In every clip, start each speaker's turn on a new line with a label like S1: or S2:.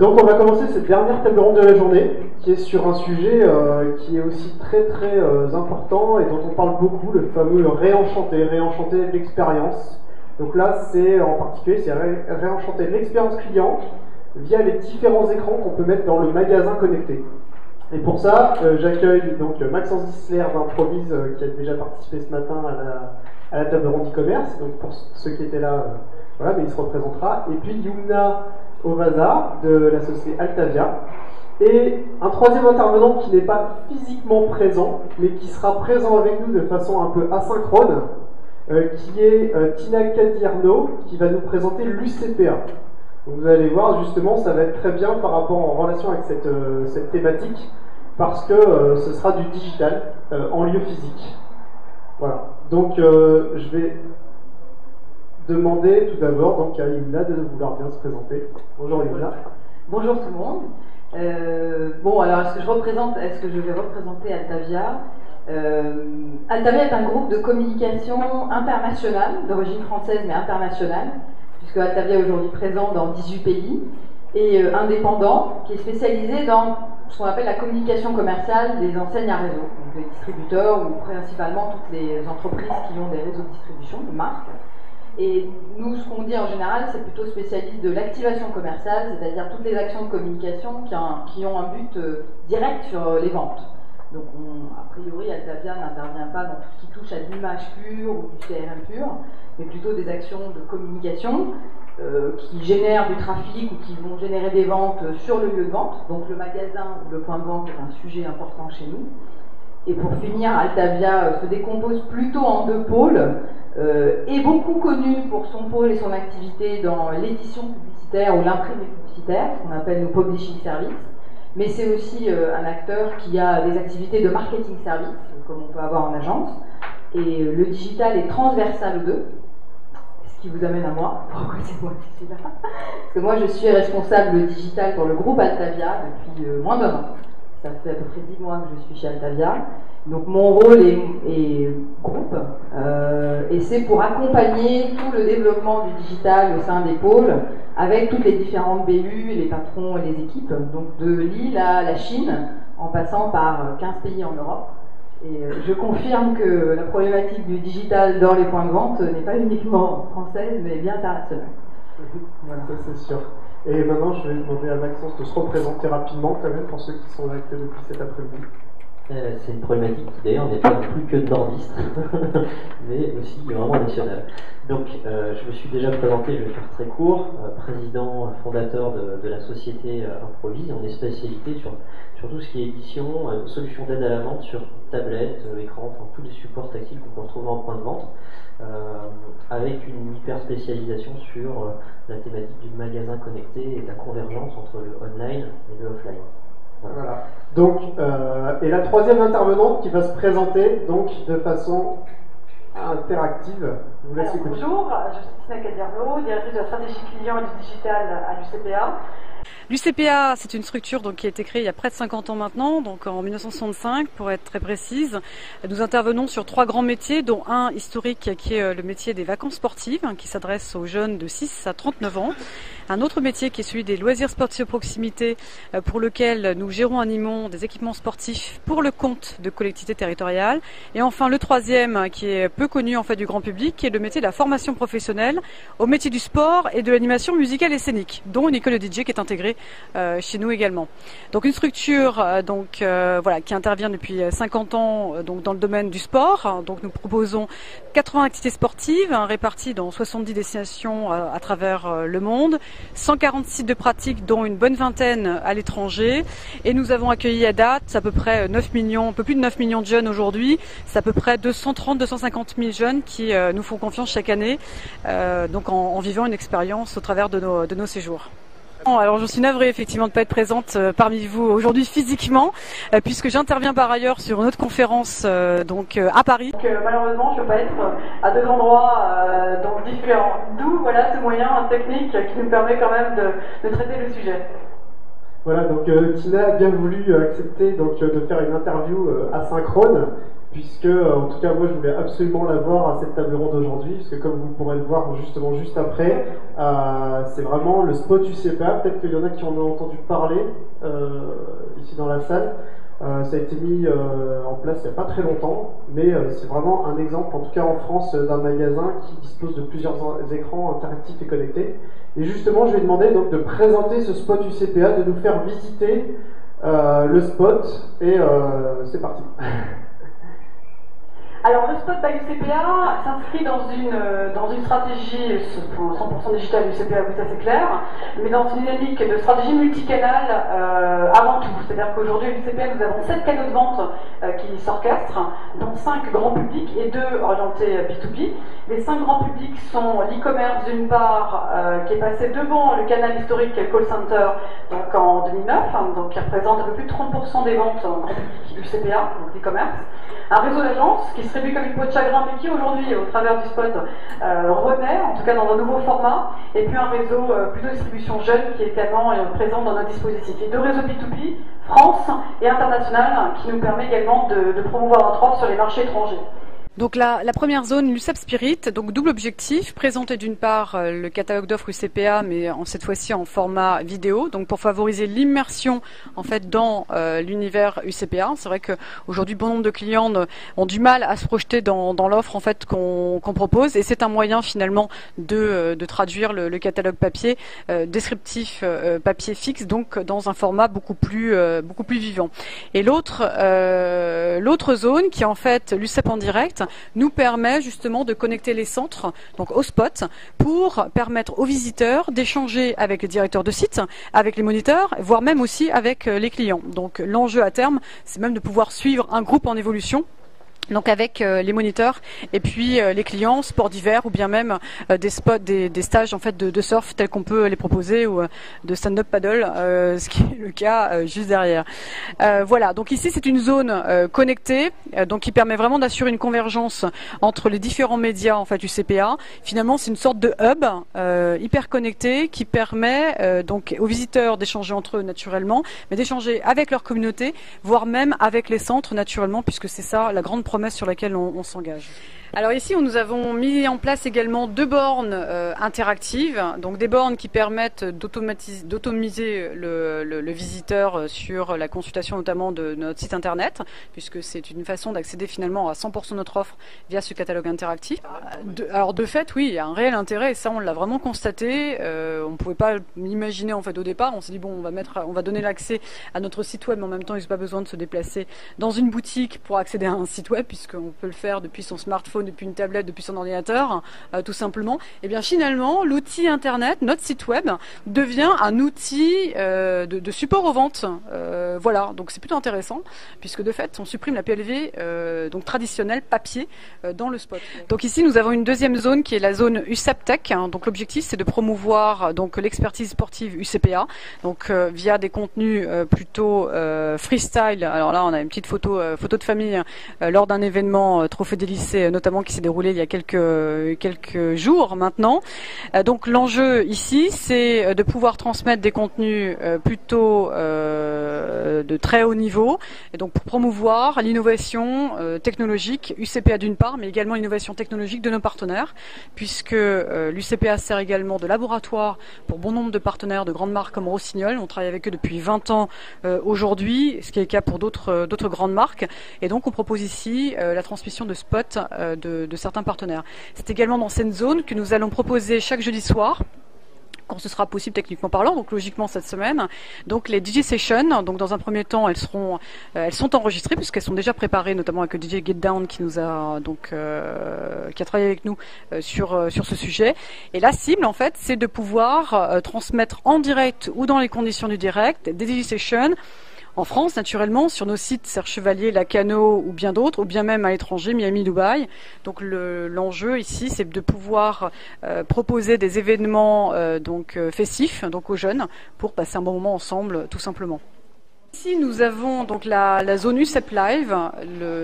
S1: Donc on va commencer cette dernière table ronde de la journée, qui est sur un sujet qui est aussi très important et dont on parle beaucoup, le fameux réenchanter l'expérience. Donc là, c'est en particulier, c'est réenchanter l'expérience client via les différents écrans qu'on peut mettre dans le magasin connecté. Et pour ça, j'accueille donc Maxence Dissler d'Improvise, qui a déjà participé ce matin à la table ronde e-commerce. Donc pour ceux qui étaient là, voilà, mais il se représentera. Et puis Yumna Ovaza de la société Altavia. Et un troisième intervenant qui n'est pas physiquement présent, mais qui sera présent avec nous de façon un peu asynchrone, qui est Tina Kadirno, qui va nous présenter l'UCPA. Donc vous allez voir, justement, ça va être très bien par rapport en relation avec cette thématique, parce que ce sera du digital en lieu physique. Voilà. Donc je vais demander tout d'abord donc à Yumna de vouloir bien se présenter. Bonjour Yumna.
S2: Bonjour tout le monde. Bon, alors est-ce que je vais représenter Altavia? Altavia est un groupe de communication international, d'origine française mais internationale, puisque Altavia est aujourd'hui présent dans 18 pays, et indépendant, qui est spécialisé dans ce qu'on appelle la communication commerciale des enseignes à réseau, donc des distributeurs ou principalement toutes les entreprises qui ont des réseaux de distribution, des marques. Et nous, ce qu'on dit en général, c'est plutôt spécialiste de l'activation commerciale, c'est-à-dire toutes les actions de communication qui ont un but direct sur les ventes. Donc, a priori, Altavia n'intervient pas dans tout ce qui touche à l'image pure ou du CRM pur, mais plutôt des actions de communication qui génèrent du trafic ou qui vont générer des ventes sur le lieu de vente. Donc, le magasin ou le point de vente est un sujet important chez nous. Et pour finir, Altavia se décompose plutôt en deux pôles, est beaucoup connu pour son pôle et son activité dans l'édition publicitaire ou l'imprimé publicitaire, ce qu'on appelle nos publishing services. Mais c'est aussi un acteur qui a des activités de marketing service, comme on peut avoir en agence. Et le digital est transversal aux deux, ce qui vous amène à moi. Pourquoi c'est moi qui suis là? Parce que moi, je suis responsable digital pour le groupe Altavia depuis moins d'un an. Ça fait à peu près 10 mois que je suis chez Altavia. Donc mon rôle est groupe, et c'est pour accompagner tout le développement du digital au sein des pôles, avec toutes les différentes BU, les patrons et les équipes, donc de Lille à la Chine, en passant par 15 pays en Europe. Et je confirme que la problématique du digital dans les points de vente n'est pas uniquement française, mais bien internationale.
S1: Voilà, ça c'est sûr. Et maintenant, je vais demander à Maxence de se représenter rapidement, quand même, pour ceux qui sont là depuis cet après-midi.
S3: C'est une problématique qui d'ailleurs n'est pas non plus que nordiste, mais aussi vraiment nationale. Donc je me suis déjà présenté, je vais faire très court, président fondateur de la société Improvise. On est spécialisé sur tout ce qui est édition, solutions d'aide à la vente sur tablette, écran, enfin tous les supports tactiles qu'on peut retrouver en point de vente, avec une hyper spécialisation sur la thématique du magasin connecté et de la convergence entre le online et le offline.
S1: Voilà. Donc, et la troisième intervenante qui va se présenter donc de façon interactive. Je vous laisse écouter.
S4: Bonjour, je suis Tina Kadirno, directrice de la stratégie client et du digital à l'UCPA.
S5: L'UCPA, c'est une structure donc, qui a été créée il y a près de 50 ans maintenant, donc en 1965 pour être très précise. Nous intervenons sur 3 grands métiers, dont un historique qui est le métier des vacances sportives, qui s'adresse aux jeunes de 6 à 39 ans. Un autre métier qui est celui des loisirs sportifs de proximité, pour lequel nous gérons, animons des équipements sportifs pour le compte de collectivités territoriales. Et enfin le troisième, qui est peu connu en fait du grand public, qui est le métier de la formation professionnelle au métier du sport et de l'animation musicale et scénique, dont une école de DJ qui est intégrée chez nous également. Donc une structure voilà, qui intervient depuis 50 ans donc dans le domaine du sport. Donc nous proposons 80 activités sportives réparties dans 70 destinations à travers le monde, 140 sites de pratique dont une bonne vingtaine à l'étranger, et nous avons accueilli à date à peu près 9 millions, un peu plus de 9 millions de jeunes aujourd'hui. C'est à peu près 230-250 000 jeunes qui nous font confiance chaque année, donc en vivant une expérience au travers de nos séjours. Alors je suis navrée effectivement de ne pas être présente parmi vous aujourd'hui physiquement, puisque j'interviens par ailleurs sur une autre conférence à Paris.
S4: Donc, malheureusement je ne peux pas être à 2 endroits donc différents. D'où voilà ce moyen technique qui nous permet quand même de traiter le sujet.
S1: Voilà, donc Tina a bien voulu accepter donc, de faire une interview asynchrone. puisque, en tout cas, moi, je voulais absolument la voir à cette table ronde aujourd'hui, parce que comme vous pourrez le voir justement juste après, c'est vraiment le spot UCPA. Peut-être qu'il y en a qui en ont entendu parler ici dans la salle. Ça a été mis en place il n'y a pas très longtemps, mais c'est vraiment un exemple, en tout cas en France, d'un magasin qui dispose de plusieurs écrans interactifs et connectés. Et justement, je vais demander donc de présenter ce spot UCPA, de nous faire visiter le spot, et c'est parti.
S4: Alors, le spot by UCPA s'inscrit dans une stratégie 100% digitale UCPA, oui, ça c'est clair, mais dans une dynamique de stratégie multicanale avant tout. C'est-à-dire qu'aujourd'hui, à UCPA, nous avons 7 canaux de vente qui s'orchestrent, dont 5 grands publics et 2 orientés B2B. Les 5 grands publics sont l'e-commerce d'une part, qui est passé devant le canal historique call center donc en 2009, donc qui représente un peu plus de 30% des ventes en grand public UCPA, donc l'e-commerce. Un réseau d'agences qui se distribue comme une peau de chagrin, mais qui aujourd'hui, au travers du spot, renaît, en tout cas dans un nouveau format, et puis un réseau plutôt distribution jeune qui est également présent dans nos dispositifs. Et 2 réseaux B2B, France et international, qui nous permet également de promouvoir notre offre sur les marchés étrangers.
S5: Donc la première zone, l'UCEP Spirit, donc double objectif, présenter d'une part le catalogue d'offres UCPA, mais cette fois-ci en format vidéo, donc pour favoriser l'immersion en fait dans l'univers UCPA. C'est vrai qu'aujourd'hui bon nombre de clients ont du mal à se projeter dans l'offre en fait qu'on propose, et c'est un moyen finalement de traduire le catalogue papier descriptif papier fixe, donc dans un format beaucoup plus vivant. Et l'autre zone qui est en fait l'UCEP en direct nous permet justement de connecter les centres, donc au spot, pour permettre aux visiteurs d'échanger avec les directeurs de site, avec les moniteurs, voire même aussi avec les clients. Donc l'enjeu à terme, c'est même de pouvoir suivre un groupe en évolution, donc avec les moniteurs et puis les clients, sports d'hiver ou bien même des spots, des stages en fait de surf tels qu'on peut les proposer, ou de stand-up paddle, ce qui est le cas juste derrière. Voilà, donc ici c'est une zone connectée, donc qui permet vraiment d'assurer une convergence entre les différents médias en fait UCPA. Finalement, c'est une sorte de hub hyper connecté qui permet donc aux visiteurs d'échanger entre eux naturellement, mais d'échanger avec leur communauté, voire même avec les centres naturellement, puisque c'est ça la grande promesse sur laquelle on s'engage. Alors ici, nous avons mis en place également 2 bornes interactives, donc des bornes qui permettent d'automiser le visiteur sur la consultation notamment de notre site internet, puisque c'est une façon d'accéder finalement à 100% de notre offre via ce catalogue interactif. Alors de fait, oui, il y a un réel intérêt, et ça on l'a vraiment constaté. On ne pouvait pas l'imaginer en fait au départ. On s'est dit bon, on va donner l'accès à notre site web, mais en même temps, ils n'ont pas besoin de se déplacer dans une boutique pour accéder à un site web, puisqu'on peut le faire depuis son smartphone, depuis une tablette, depuis son ordinateur, tout simplement. Et bien finalement, l'outil internet, notre site web, devient un outil de support aux ventes. Voilà, donc c'est plutôt intéressant, puisque de fait, on supprime la PLV donc traditionnelle papier dans le spot. Donc ici, nous avons une deuxième zone qui est la zone UCEP Tech. Donc l'objectif, c'est de promouvoir donc l'expertise sportive UCPA, donc via des contenus plutôt freestyle. Alors là, on a une petite photo de famille lors d'un événement Trophée des lycées, notamment qui s'est déroulé il y a quelques jours maintenant. Donc l'enjeu ici, c'est de pouvoir transmettre des contenus plutôt de très haut niveau, et donc pour promouvoir l'innovation technologique UCPA d'une part, mais également l'innovation technologique de nos partenaires, puisque l'UCPA sert également de laboratoire pour bon nombre de partenaires de grandes marques comme Rossignol. On travaille avec eux depuis 20 ans aujourd'hui, ce qui est le cas pour d'autres grandes marques, et donc on propose ici la transmission de spots de certains partenaires. C'est également dans cette zone que nous allons proposer chaque jeudi soir, quand ce sera possible techniquement parlant, donc logiquement cette semaine, donc les DJ Sessions. Donc dans un premier temps, elles sont enregistrées puisqu'elles sont déjà préparées, notamment avec le DJ Get Down qui nous a donc qui a travaillé avec nous sur ce sujet. Et la cible en fait, c'est de pouvoir transmettre en direct ou dans les conditions du direct des DJ Sessions en France, naturellement, sur nos sites Serre Chevalier, Lacano ou bien d'autres, ou bien même à l'étranger, Miami, Dubaï. Donc l'enjeu ici, c'est de pouvoir proposer des événements festifs, donc aux jeunes, pour passer un bon moment ensemble, tout simplement. Ici, nous avons donc la zone UCEP Live.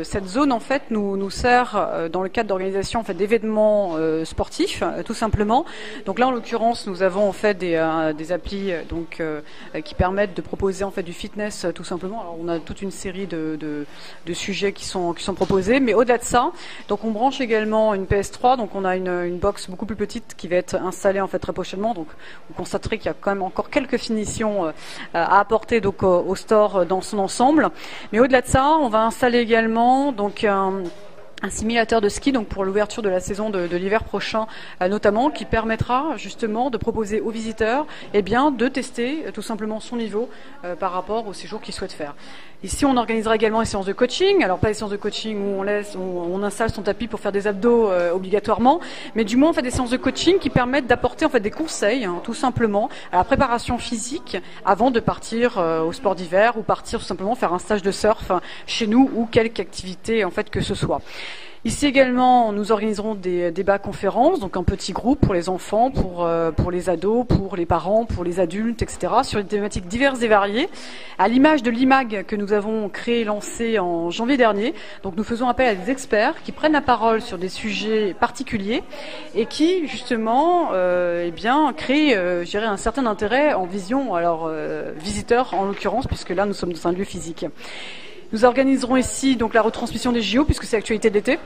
S5: Cette zone, en fait, nous sert dans le cadre d'organisation en fait, d'événements sportifs, tout simplement. Donc là, en l'occurrence, nous avons en fait des applis donc qui permettent de proposer en fait du fitness, tout simplement. Alors, on a toute une série de sujets qui sont proposés, mais au-delà de ça, donc on branche également une PS3. Donc on a une box beaucoup plus petite qui va être installée en fait très prochainement. Donc vous constaterez qu'il y a quand même encore quelques finitions à apporter donc au store dans son ensemble, mais au-delà de ça, on va installer également donc un simulateur de ski donc pour l'ouverture de la saison de l'hiver prochain notamment, qui permettra justement de proposer aux visiteurs de tester tout simplement son niveau par rapport au séjour qu'ils souhaitent faire. Ici, on organisera également des séances de coaching. Alors pas des séances de coaching où on installe son tapis pour faire des abdos obligatoirement, mais du moins on fait des séances de coaching qui permettent d'apporter en fait des conseils tout simplement à la préparation physique avant de partir au sport d'hiver ou partir tout simplement faire un stage de surf chez nous ou quelque activité en fait que ce soit. Ici également, nous organiserons des débats conférences, donc en petits groupes pour les enfants, pour les ados, pour les parents, pour les adultes, etc., sur des thématiques diverses et variées, à l'image de l'IMAG que nous avons créé et lancé en janvier dernier. Donc nous faisons appel à des experts qui prennent la parole sur des sujets particuliers et qui, justement, créent, je dirais, un certain intérêt en vision, visiteurs en l'occurrence, puisque là nous sommes dans un lieu physique. Nous organiserons ici donc la retransmission des JO, puisque c'est l'actualité de l'été,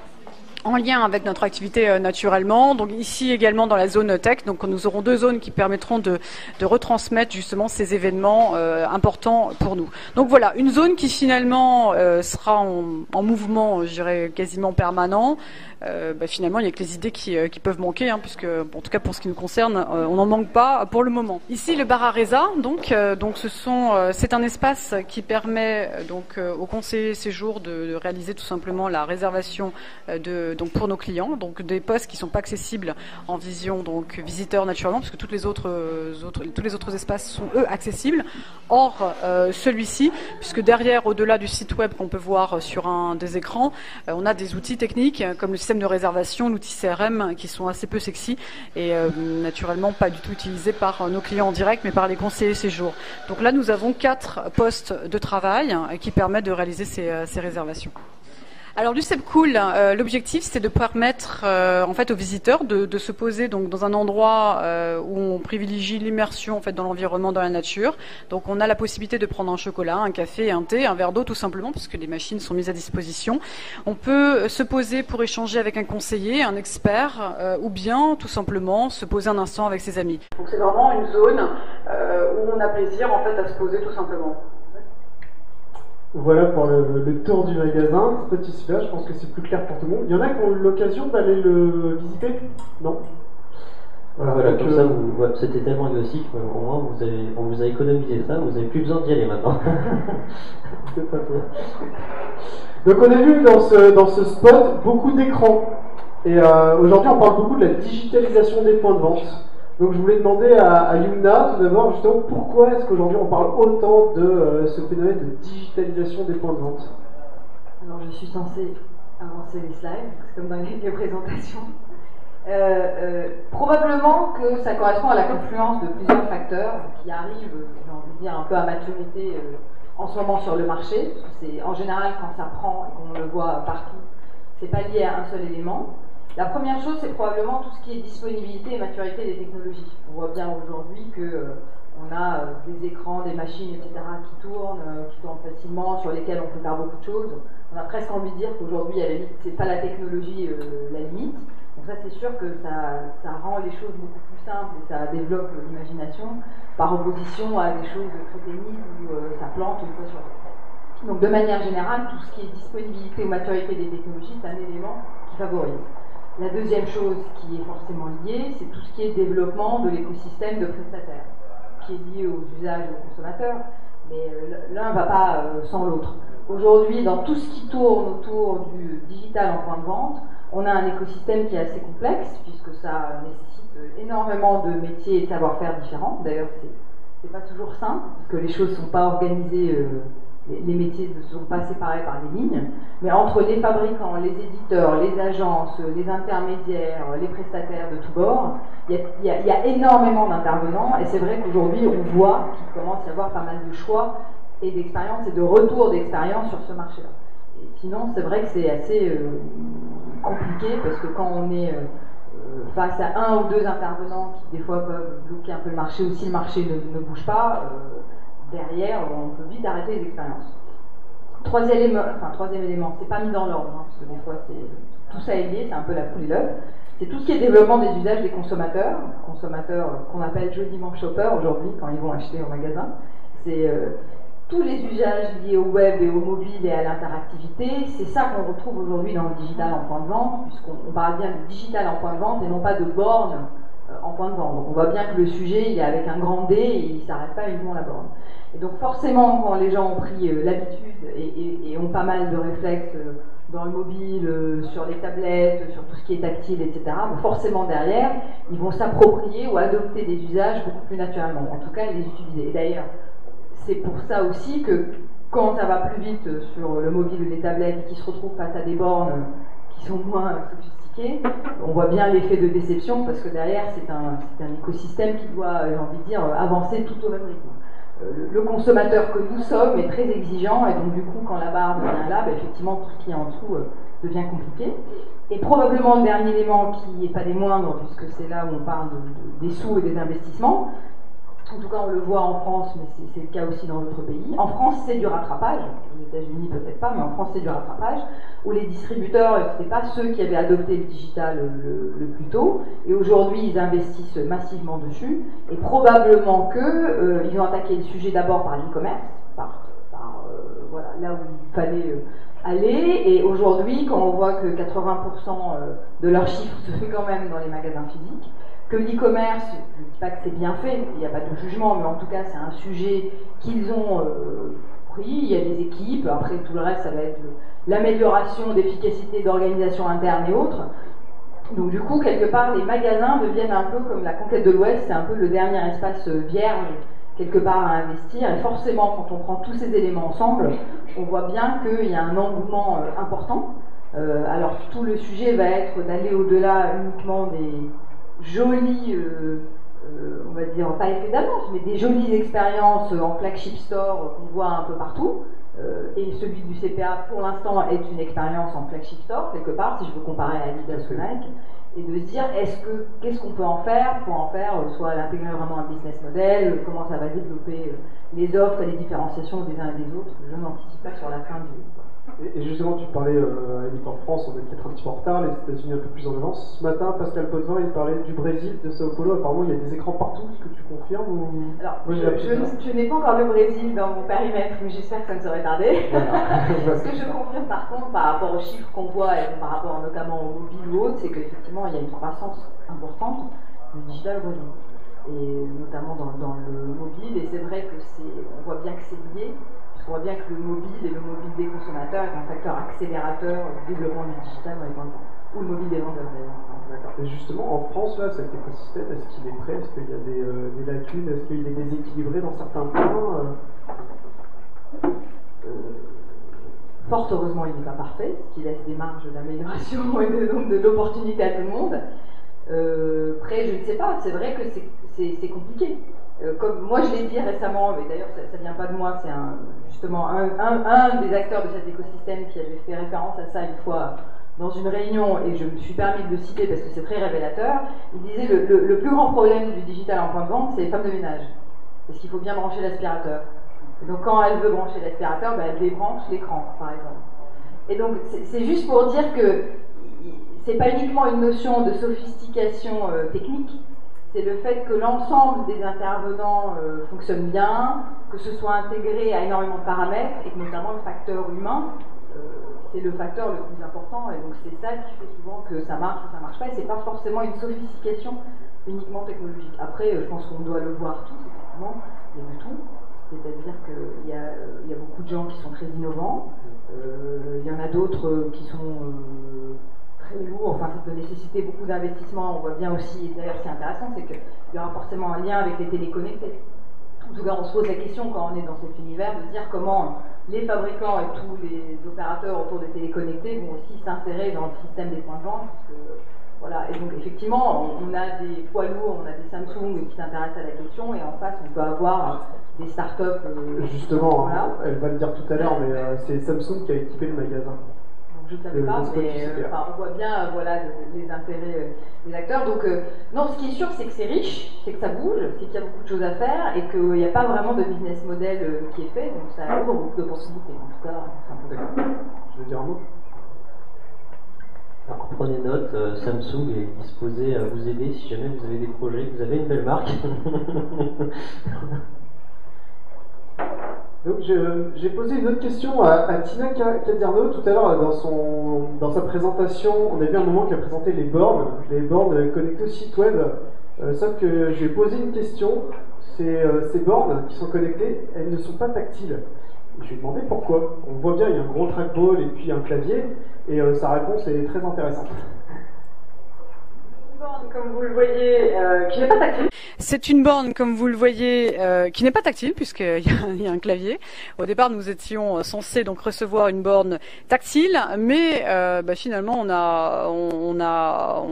S5: en lien avec notre activité naturellement. Donc ici également dans la zone tech, donc nous aurons 2 zones qui permettront de retransmettre justement ces événements importants pour nous. Donc voilà, une zone qui finalement sera en mouvement, je dirais quasiment permanent. Finalement, il n'y a que les idées qui peuvent manquer, puisque, en tout cas pour ce qui nous concerne, on n'en manque pas pour le moment. Ici, le bar Areza, c'est un espace qui permet aux conseillers séjour de réaliser tout simplement la réservation donc pour nos clients, donc des postes qui ne sont pas accessibles en vision donc visiteurs naturellement, puisque tous les autres espaces sont eux accessibles. Or, celui-ci, puisque derrière, au-delà du site web qu'on peut voir sur un des écrans, on a des outils techniques comme le système de réservation, l'outil CRM, qui sont assez peu sexy et naturellement pas du tout utilisés par nos clients en direct, mais par les conseillers séjour. Donc là, nous avons 4 postes de travail qui permettent de réaliser ces réservations. Alors l'UCEP Cool, l'objectif c'est de permettre en fait aux visiteurs de se poser donc dans un endroit où on privilégie l'immersion en fait dans l'environnement, dans la nature. Donc on a la possibilité de prendre un chocolat, un café, un thé, un verre d'eau tout simplement, puisque les machines sont mises à disposition. On peut se poser pour échanger avec un conseiller, un expert, ou bien tout simplement se poser un instant avec ses amis.
S4: Donc c'est vraiment une zone où on a plaisir en fait à se poser tout simplement.
S1: Voilà pour le tour du magasin, c'est petit super, je pense que c'est plus clair pour tout le monde. Il y en a qui ont eu l'occasion d'aller le visiter? Non?
S3: Voilà, comme ça, c'était tellement exhaustif, au moins on vous a économisé ça, vous n'avez plus besoin d'y aller maintenant.
S1: C'est pas faux. Donc on a vu dans ce spot beaucoup d'écrans. Et aujourd'hui on parle beaucoup de la digitalisation des points de vente. Donc je voulais demander à Yumna tout d'abord justement pourquoi est-ce qu'aujourd'hui on parle autant de ce phénomène de digitalisation des points de vente.
S2: Alors je suis censée avancer les slides, c'est comme dans les présentations. Probablement que ça correspond à la confluence de plusieurs facteurs qui arrivent, j'ai envie de dire, un peu à maturité en ce moment sur le marché, parce que c'est en général quand ça prend et qu'on le voit partout, c'est pas lié à un seul élément. La première chose, c'est probablement tout ce qui est disponibilité et maturité des technologies. On voit bien aujourd'hui qu'on a des écrans, des machines, etc. qui tournent facilement, sur lesquels on peut faire beaucoup de choses. On a presque envie de dire qu'aujourd'hui, à la limite, c'est pas la technologie la limite. Donc ça, c'est sûr que ça rend les choses beaucoup plus simples et ça développe l'imagination par opposition à des choses très pénibles où ça plante une fois sur l'autre. Donc de manière générale, tout ce qui est disponibilité ou maturité des technologies, c'est un élément qui favorise. La deuxième chose qui est forcément liée, c'est tout ce qui est développement de l'écosystème de prestataires, qui est lié aux usages aux consommateurs, mais l'un ne va pas sans l'autre. Aujourd'hui, dans tout ce qui tourne autour du digital en point de vente, on a un écosystème qui est assez complexe, puisque ça nécessite énormément de métiers et de savoir-faire différents. D'ailleurs, c'est pas toujours simple, parce que les choses ne sont pas organisées, les métiers ne sont pas séparés par des lignes, mais entre les fabricants, les éditeurs, les agences, les intermédiaires, les prestataires de tous bords, il y a énormément d'intervenants, et c'est vrai qu'aujourd'hui, on voit qu'il commence à y avoir pas mal de choix et d'expérience et de retour d'expérience sur ce marché-là. Et sinon, c'est vrai que c'est assez compliqué parce que quand on est face à un ou deux intervenants qui des fois peuvent bloquer un peu le marché, ou si le marché ne bouge pas, derrière, on peut vite arrêter les expériences. Troisième élément, c'est pas mis dans l'ordre, hein, parce que des fois tout ça est lié, c'est un peu la poule et l'œuf. C'est tout ce qui est développement des usages des consommateurs qu'on appelle joliment shoppers aujourd'hui quand ils vont acheter au magasin. C'est tous les usages liés au web et au mobile et à l'interactivité. C'est ça qu'on retrouve aujourd'hui dans le digital en point de vente, puisqu'on parle bien de digital en point de vente et non pas de borne en point de vente. Donc on voit bien que le sujet il est avec un grand D et il ne s'arrête pas uniquement à la borne. Et donc forcément, quand les gens ont pris l'habitude et ont pas mal de réflexes dans le mobile, sur les tablettes, sur tout ce qui est tactile, etc., forcément derrière, ils vont s'approprier ou adopter des usages beaucoup plus naturellement. En tout cas, les utiliser. Et d'ailleurs, c'est pour ça aussi que quand ça va plus vite sur le mobile ou les tablettes et qu'ils se retrouvent face à des bornes qui sont moins sophistiquées, on voit bien l'effet de déception parce que derrière, c'est un écosystème qui doit, j'ai envie de dire, avancer tout au même rythme. Le consommateur que nous sommes est très exigeant et donc du coup quand la barre devient là, effectivement tout ce qui est en dessous devient compliqué. Et probablement le dernier élément qui n'est pas des moindres puisque c'est là où on parle des sous et des investissements, en tout cas on le voit en France mais c'est le cas aussi dans d'autres pays. En France c'est du rattrapage, aux États-Unis peut-être pas mais en France c'est du rattrapage où les distributeurs c'était pas ceux qui avaient adopté le digital le plus tôt et aujourd'hui ils investissent massivement dessus et probablement que ils ont attaqué le sujet d'abord par l'e-commerce, voilà, là où il fallait aller et aujourd'hui quand on voit que 80% de leur chiffre se fait quand même dans les magasins physiques, que l'e-commerce, je ne dis pas que c'est bien fait, il n'y a pas de jugement, mais en tout cas c'est un sujet qu'ils ont pris, il y a des équipes, après tout le reste ça va être l'amélioration d'efficacité d'organisation interne et autres. Donc du coup, quelque part, les magasins deviennent un peu comme la conquête de l'Ouest, c'est un peu le dernier espace vierge quelque part à investir, et forcément quand on prend tous ces éléments ensemble, on voit bien qu'il y a un engouement important. Alors tout le sujet va être d'aller au-delà uniquement des jolies, on va dire, pas effet d'annonce, mais des jolies expériences en flagship store qu'on voit un peu partout. Et celui du CPA, pour l'instant, est une expérience en flagship store, quelque part, si je veux comparer à Adidas ou Nike, et de se dire, qu'est-ce qu'on peut en faire pour en faire, soit l'intégrer vraiment un business model, comment ça va développer les offres et les différenciations des uns et des autres. Je n'anticipe pas sur la fin du...
S1: Et justement, tu parlais à la limite en France, on est peut-être un petit peu en retard, les États-Unis un peu plus en avance. Ce matin, Pascal Potvin, il parlait du Brésil, de Sao Paulo. Apparemment, il y a des écrans partout. Est-ce que tu confirmes ou...
S2: Alors, je n'ai pas encore le Brésil dans mon périmètre, mais j'espère que ça ne serait tardé. Ce que je confirme par contre, par rapport aux chiffres qu'on voit et par rapport notamment au mobile ou autre, c'est qu'effectivement, il y a une croissance importante du digital au Brésil. Et notamment dans le mobile. Et c'est vrai que on voit bien que c'est lié. On voit bien que le mobile et le mobile des consommateurs est un facteur accélérateur du développement du digital dans les vendeurs, ou le mobile des vendeurs d'ailleurs.
S1: D'accord. Et justement, en France, là, cet écosystème, est-ce qu'il est prêt? Est-ce qu'il y a des lacunes? Est-ce qu'il est déséquilibré dans certains points?
S2: Fort heureusement, il n'est pas parfait, ce qui laisse des marges d'amélioration et d'opportunités à tout le monde. Après, je ne sais pas, c'est vrai que c'est compliqué. Comme moi je l'ai dit récemment, mais d'ailleurs ça ne vient pas de moi, c'est justement un des acteurs de cet écosystème qui avait fait référence à ça une fois dans une réunion, et je me suis permis de le citer parce que c'est très révélateur. Il disait le plus grand problème du digital en point de vente, c'est les femmes de ménage, parce qu'il faut bien brancher l'aspirateur. Et donc quand elle veut brancher l'aspirateur, elle débranche l'écran par exemple. Et donc c'est juste pour dire que c'est pas uniquement une notion de sophistication technique, c'est le fait que l'ensemble des intervenants fonctionne bien, que ce soit intégré à énormément de paramètres et que notamment le facteur humain, c'est le facteur le plus important, et donc c'est ça qui fait souvent que ça marche ou ça marche pas, et c'est pas forcément une sophistication uniquement technologique. Après, je pense qu'on doit le voir tous, effectivement, il y a de tout, c'est-à-dire qu'il y a beaucoup de gens qui sont très innovants, il y en a d'autres qui sont... très lourd, enfin ça peut nécessiter beaucoup d'investissement. On voit bien aussi, et d'ailleurs c'est intéressant, c'est qu'il y aura forcément un lien avec les téléconnectés. En tout cas, on se pose la question quand on est dans cet univers de dire comment les fabricants et tous les opérateurs autour des téléconnectés vont aussi s'insérer dans le système des points de vente, parce que Voilà, et donc effectivement, on a des poids lourds, on a des Samsung qui s'intéressent à la question, et en face, on peut avoir des startups.
S1: Justement,
S2: voilà.
S1: Elle va le dire tout à l'heure, mais c'est Samsung qui a équipé le magasin.
S2: Je ne savais pas, mais on voit bien voilà, les intérêts des acteurs. Donc, non, ce qui est sûr, c'est que c'est riche, c'est que ça bouge, c'est qu'il y a beaucoup de choses à faire et qu'il n'y a pas vraiment de business model qui est fait, donc ça ouvre beaucoup d'opportunités. En tout cas,
S1: d'accord. Je veux dire un mot.
S3: Alors, prenez note, Samsung est disposé à vous aider si jamais vous avez des projets, que vous avez une belle marque.
S1: Donc j'ai posé une autre question à Tina Cadierno tout à l'heure dans sa présentation. On a vu un moment qu'elle présentait les bornes connectées au site web. Sauf que je lui ai posé une question. Ces bornes qui sont connectées, elles ne sont pas tactiles. Et je lui ai demandé pourquoi. On voit bien, il y a un gros trackball et puis un clavier, et sa réponse est très intéressante.
S4: Comme vous le voyez, qui n'est pas tactile.
S5: C'est une borne, comme vous le voyez, qui n'est pas tactile puisqu'il y a un clavier. Au départ, nous étions censés donc recevoir une borne tactile, mais finalement, on a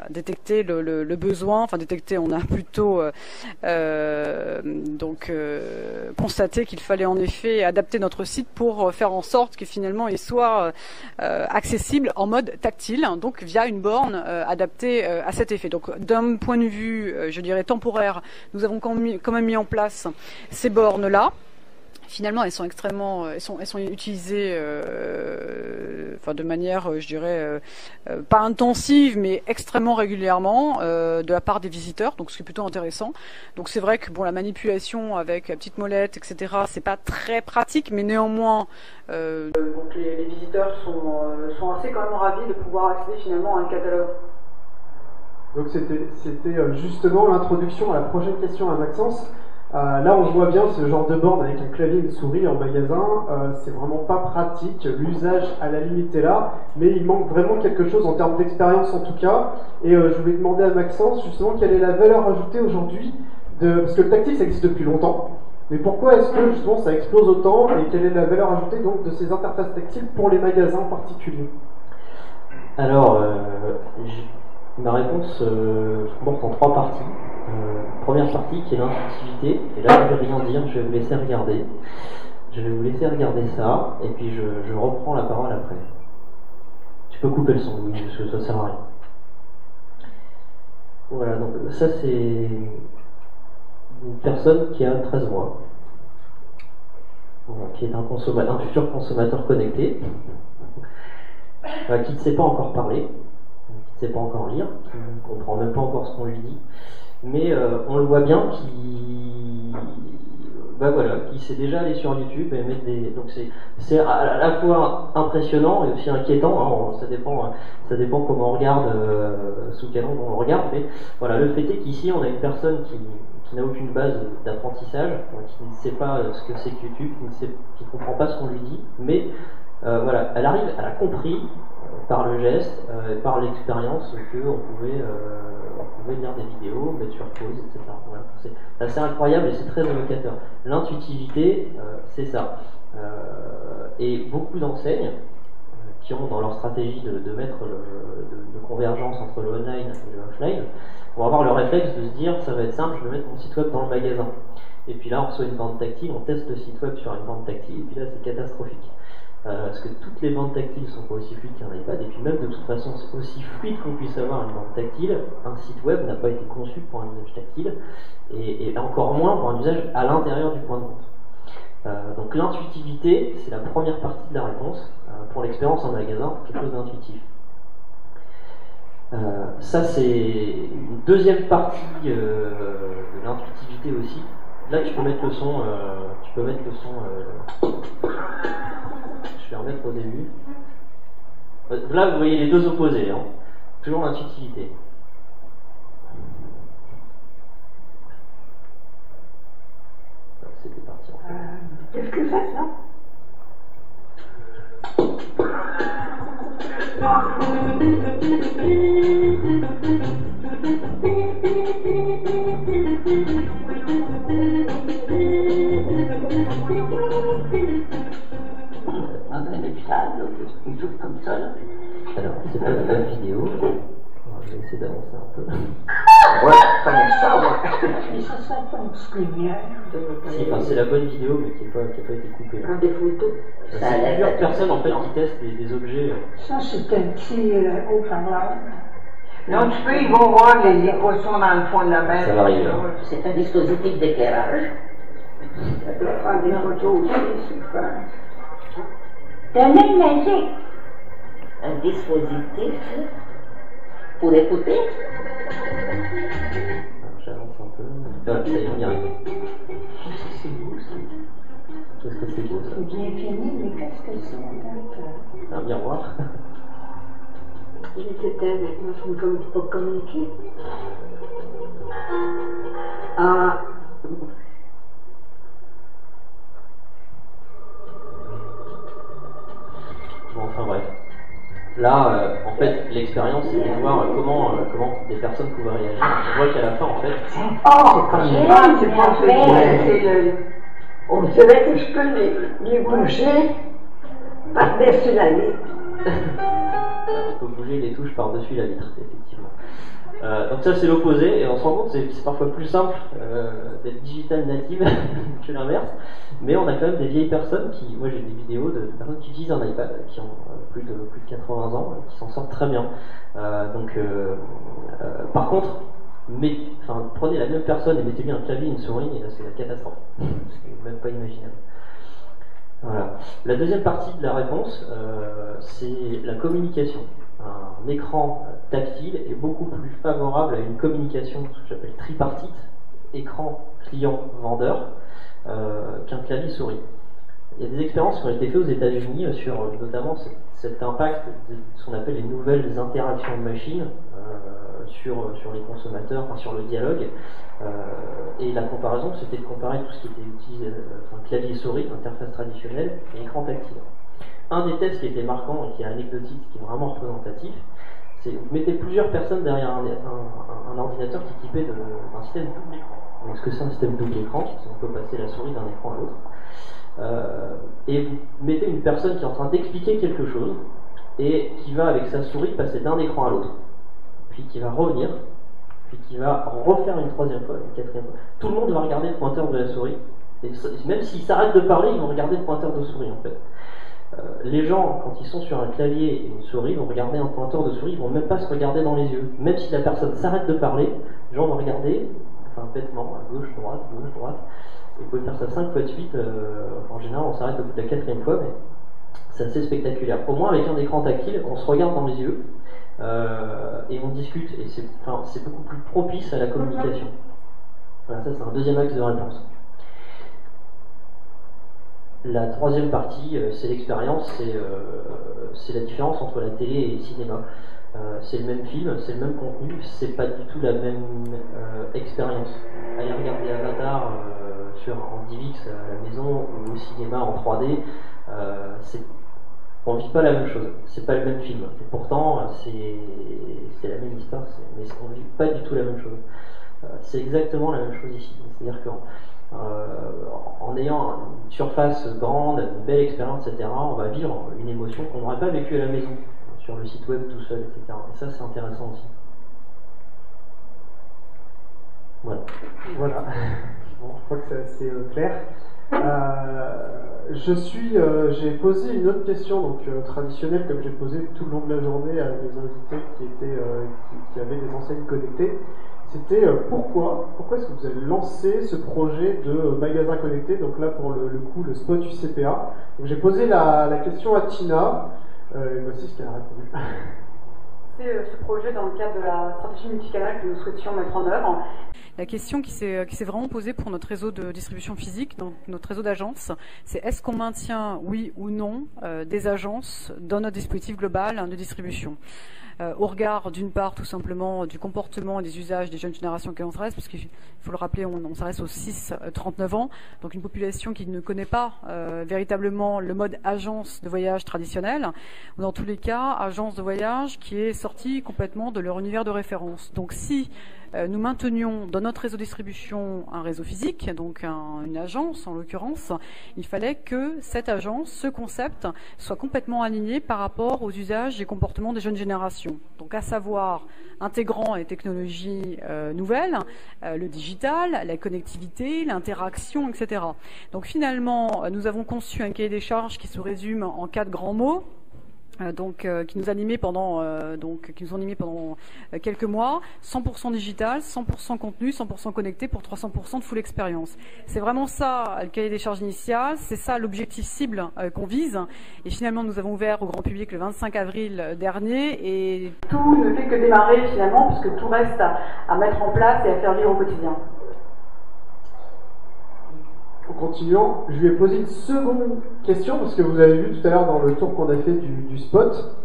S5: détecté le besoin. Enfin, détecté, on a plutôt constaté qu'il fallait en effet adapter notre site pour faire en sorte que finalement il soit accessible en mode tactile, donc via une borne adaptée à cet effet. Donc d'un point de vue, je dirais temporaire, nous avons quand même mis en place ces bornes-là. Finalement, elles sont utilisées de manière, je dirais, pas intensive, mais extrêmement régulièrement de la part des visiteurs, donc ce qui est plutôt intéressant. Donc c'est vrai que la manipulation avec la petite molette, etc., c'est pas très pratique, mais néanmoins...
S4: Donc les visiteurs sont assez quand même ravis de pouvoir accéder finalement à un catalogue.
S1: Donc c'était justement l'introduction à la prochaine question à Maxence. Là, on voit bien ce genre de borne avec un clavier et une souris en magasin. C'est vraiment pas pratique. L'usage à la limite est là, mais il manque vraiment quelque chose en termes d'expérience en tout cas. Et je voulais demander à Maxence justement quelle est la valeur ajoutée aujourd'hui parce que le tactile ça existe depuis longtemps. Mais pourquoi est-ce que justement ça explose autant et quelle est la valeur ajoutée donc de ces interfaces tactiles pour les magasins en particulier?
S3: Alors, ma réponse se comporte en 3 parties. Première partie qui est l'intuitivité, et là je ne vais rien dire, je vais vous laisser regarder. Je vais vous laisser regarder ça, et puis je reprends la parole après. Tu peux couper le son, oui, parce que ça sert à rien. Voilà, donc ça c'est une personne qui a 13 mois, qui est un futur consommateur connecté, qui ne sait pas encore parler, qui ne sait pas encore lire, qui ne comprend même pas encore ce qu'on lui dit. Mais on le voit bien qui s'est déjà allé sur YouTube et mettre des. Donc c'est à la fois impressionnant et aussi inquiétant. Hein, ça dépend comment on regarde, sous quel angle on regarde. Mais voilà, le fait est qu'ici on a une personne qui n'a aucune base d'apprentissage, qui ne sait pas ce que c'est que YouTube, qui ne comprend pas ce qu'on lui dit. Mais elle a compris par le geste, par l'expérience qu'on pouvait lire des vidéos, mettre sur pause, etc. Voilà. C'est assez incroyable et c'est très évocateur. L'intuitivité, c'est ça. Et beaucoup d'enseignes qui ont dans leur stratégie de mettre de convergence entre le online et le offline vont avoir le réflexe de se dire ça va être simple, je vais mettre mon site web dans le magasin. Et puis là on reçoit une bande tactile, on teste le site web sur une bande tactile, et puis là c'est catastrophique. Parce que toutes les bandes tactiles ne sont pas aussi fluides qu'un iPad, et puis même de toute façon, c'est aussi fluide qu'on puisse avoir une bande tactile, un site web n'a pas été conçu pour un usage tactile, et encore moins pour un usage à l'intérieur du point de vente. Donc l'intuitivité, c'est la première partie de la réponse, pour l'expérience en magasin, quelque chose d'intuitif. Ça c'est une deuxième partie de l'intuitivité aussi. Là tu peux mettre le son, je vais remettre au début. Là, vous voyez les deux opposés. Hein. Toujours l'intuitivité. C'était parti en fait.
S4: Qu'est-ce que c'est ça?
S6: Dans un hôpital, quelque chose comme ça, là.
S3: Alors, c'est pas une bonne vidéo. Alors, je vais essayer d'avancer un peu.
S6: Ouais, fallait ça, ouais. Mais ça serait pas une petite lumière.
S3: Si, enfin, c'est la bonne vidéo, mais qui n'a pas été coupée. Là.
S6: Des photos.
S3: C'est plusieurs personnes en fait qui testent des objets.
S6: Ça, c'est un petit haut-parleur. Donc, tu peux, ils vont voir les équations dans le fond de la mer.
S3: Ça va arriver.
S6: C'est un dispositif d'éclairage. Ça doit prendre des photos aussi, super. C'est un œil magique. Un dispositif pour écouter.
S3: Alors, j'avance un peu. Voilà, ça y est, on y arrive.
S6: C'est beau, ça.
S3: Qu'est-ce que c'est beau ça?
S6: C'est bien fini, mais qu'est-ce que c'est?
S3: C'est un miroir.
S6: Il était maintenant, je ne peux pas communiquer. Ah.
S3: Bon, enfin bref. Là, en fait, l'expérience, c'est de voir comment des personnes pouvaient réagir. On voit qu'à la fin, en fait.
S6: C'est pas fait. On dirait que je peux les bouger par-dessus la vitre.
S3: On peut bouger les touches par-dessus la vitre, effectivement. Donc ça, c'est l'opposé, et on se rend compte que c'est parfois plus simple d'être digital native que l'inverse. Mais on a quand même des vieilles personnes qui, moi j'ai des vidéos de personnes qui utilisent un iPad, qui ont plus de 80 ans, et qui s'en sortent très bien. Par contre, prenez la même personne et mettez-lui un clavier et une souris, et là c'est la catastrophe. C'est même pas imaginable. Voilà. La deuxième partie de la réponse, c'est la communication. Un écran tactile est beaucoup plus favorable à une communication, ce que j'appelle tripartite, écran, client, vendeur, qu'un clavier souris. Il y a des expériences qui ont été faites aux États-Unis sur notamment cet impact de ce qu'on appelle les nouvelles interactions de machines sur les consommateurs, enfin sur le dialogue. Et la comparaison, c'était de comparer tout ce qui était utilisé, clavier souris, interface traditionnelle, et écran tactile. Un des tests qui était marquant et qui est anecdotique, qui est vraiment représentatif, c'est vous mettez plusieurs personnes derrière un ordinateur qui est équipé d'un système double écran. Donc, ce que c'est un système double écran, c'est qu'on peut passer la souris d'un écran à l'autre. Et vous mettez une personne qui est en train d'expliquer quelque chose et qui va avec sa souris passer d'un écran à l'autre, puis qui va revenir, puis qui va refaire une troisième fois, une quatrième fois. Tout le monde va regarder le pointeur de la souris, et même s'ils s'arrêtent de parler, ils vont regarder le pointeur de souris en fait. Les gens, quand ils sont sur un clavier et une souris, vont regarder un pointeur de souris, ils vont même pas se regarder dans les yeux. Même si la personne s'arrête de parler, les gens vont regarder, bêtement, à gauche, droite, et vous pouvez faire ça 5 fois de suite. En général, on s'arrête au bout de la 4e fois, mais c'est assez spectaculaire. Au moins, avec un écran tactile, on se regarde dans les yeux, et on discute, et c'est beaucoup plus propice à la communication. Voilà, ça c'est un deuxième axe de réponse. La troisième partie, c'est l'expérience, c'est la différence entre la télé et le cinéma. C'est le même film, c'est le même contenu, c'est pas du tout la même expérience. Aller regarder Avatar en DivX à la maison ou au cinéma en 3D, on vit pas la même chose, c'est pas le même film. Et pourtant, c'est la même histoire, mais on vit pas du tout la même chose. C'est exactement la même chose ici. C'est-à-dire qu'en ayant une surface grande, une belle expérience, etc., on va vivre une émotion qu'on n'aurait pas vécue à la maison, sur le site web tout seul, etc. Et ça, c'est intéressant aussi.
S1: Voilà. Bon, je crois que c'est assez clair. J'ai posé une autre question, donc traditionnelle, comme j'ai posé tout le long de la journée à mes invités qui avaient des enseignes connectées. C'était pourquoi est-ce que vous avez lancé ce projet de magasin connecté, donc là pour le coup le spot UCPA. Donc j'ai posé la question à Tina, et voici ce qu'elle a répondu.
S4: C'est ce projet dans le cadre de la stratégie multicanal que nous souhaitions mettre en œuvre.
S5: La question qui s'est vraiment posée pour notre réseau de distribution physique, donc notre réseau d'agences, c'est est-ce qu'on maintient, oui ou non, des agences dans notre dispositif global de distribution au regard, d'une part, tout simplement, du comportement et des usages des jeunes générations auxquelles on s'adresse, parce qu'il faut le rappeler, on s'adresse aux 6-39 ans, donc une population qui ne connaît pas véritablement le mode agence de voyage traditionnel, ou dans tous les cas, agence de voyage qui est sortie complètement de leur univers de référence. Donc si nous maintenions dans notre réseau de distribution un réseau physique, donc une agence en l'occurrence, il fallait que cette agence, ce concept, soit complètement aligné par rapport aux usages et comportements des jeunes générations. Donc à savoir intégrant les technologies nouvelles, le digital, la connectivité, l'interaction, etc. Donc finalement, nous avons conçu un cahier des charges qui se résume en 4 grands mots. Qui nous animait pendant quelques mois, 100% digital, 100% contenu, 100% connecté pour 300% de full expérience. C'est vraiment ça le cahier des charges initial, c'est ça l'objectif cible qu'on vise. Et finalement, nous avons ouvert au grand public le 25 avril dernier et
S4: tout ne fait que démarrer finalement, puisque tout reste à mettre en place et à faire vivre au quotidien.
S1: En continuant, je lui ai posé une seconde question, parce que vous avez vu tout à l'heure dans le tour qu'on a fait du spot,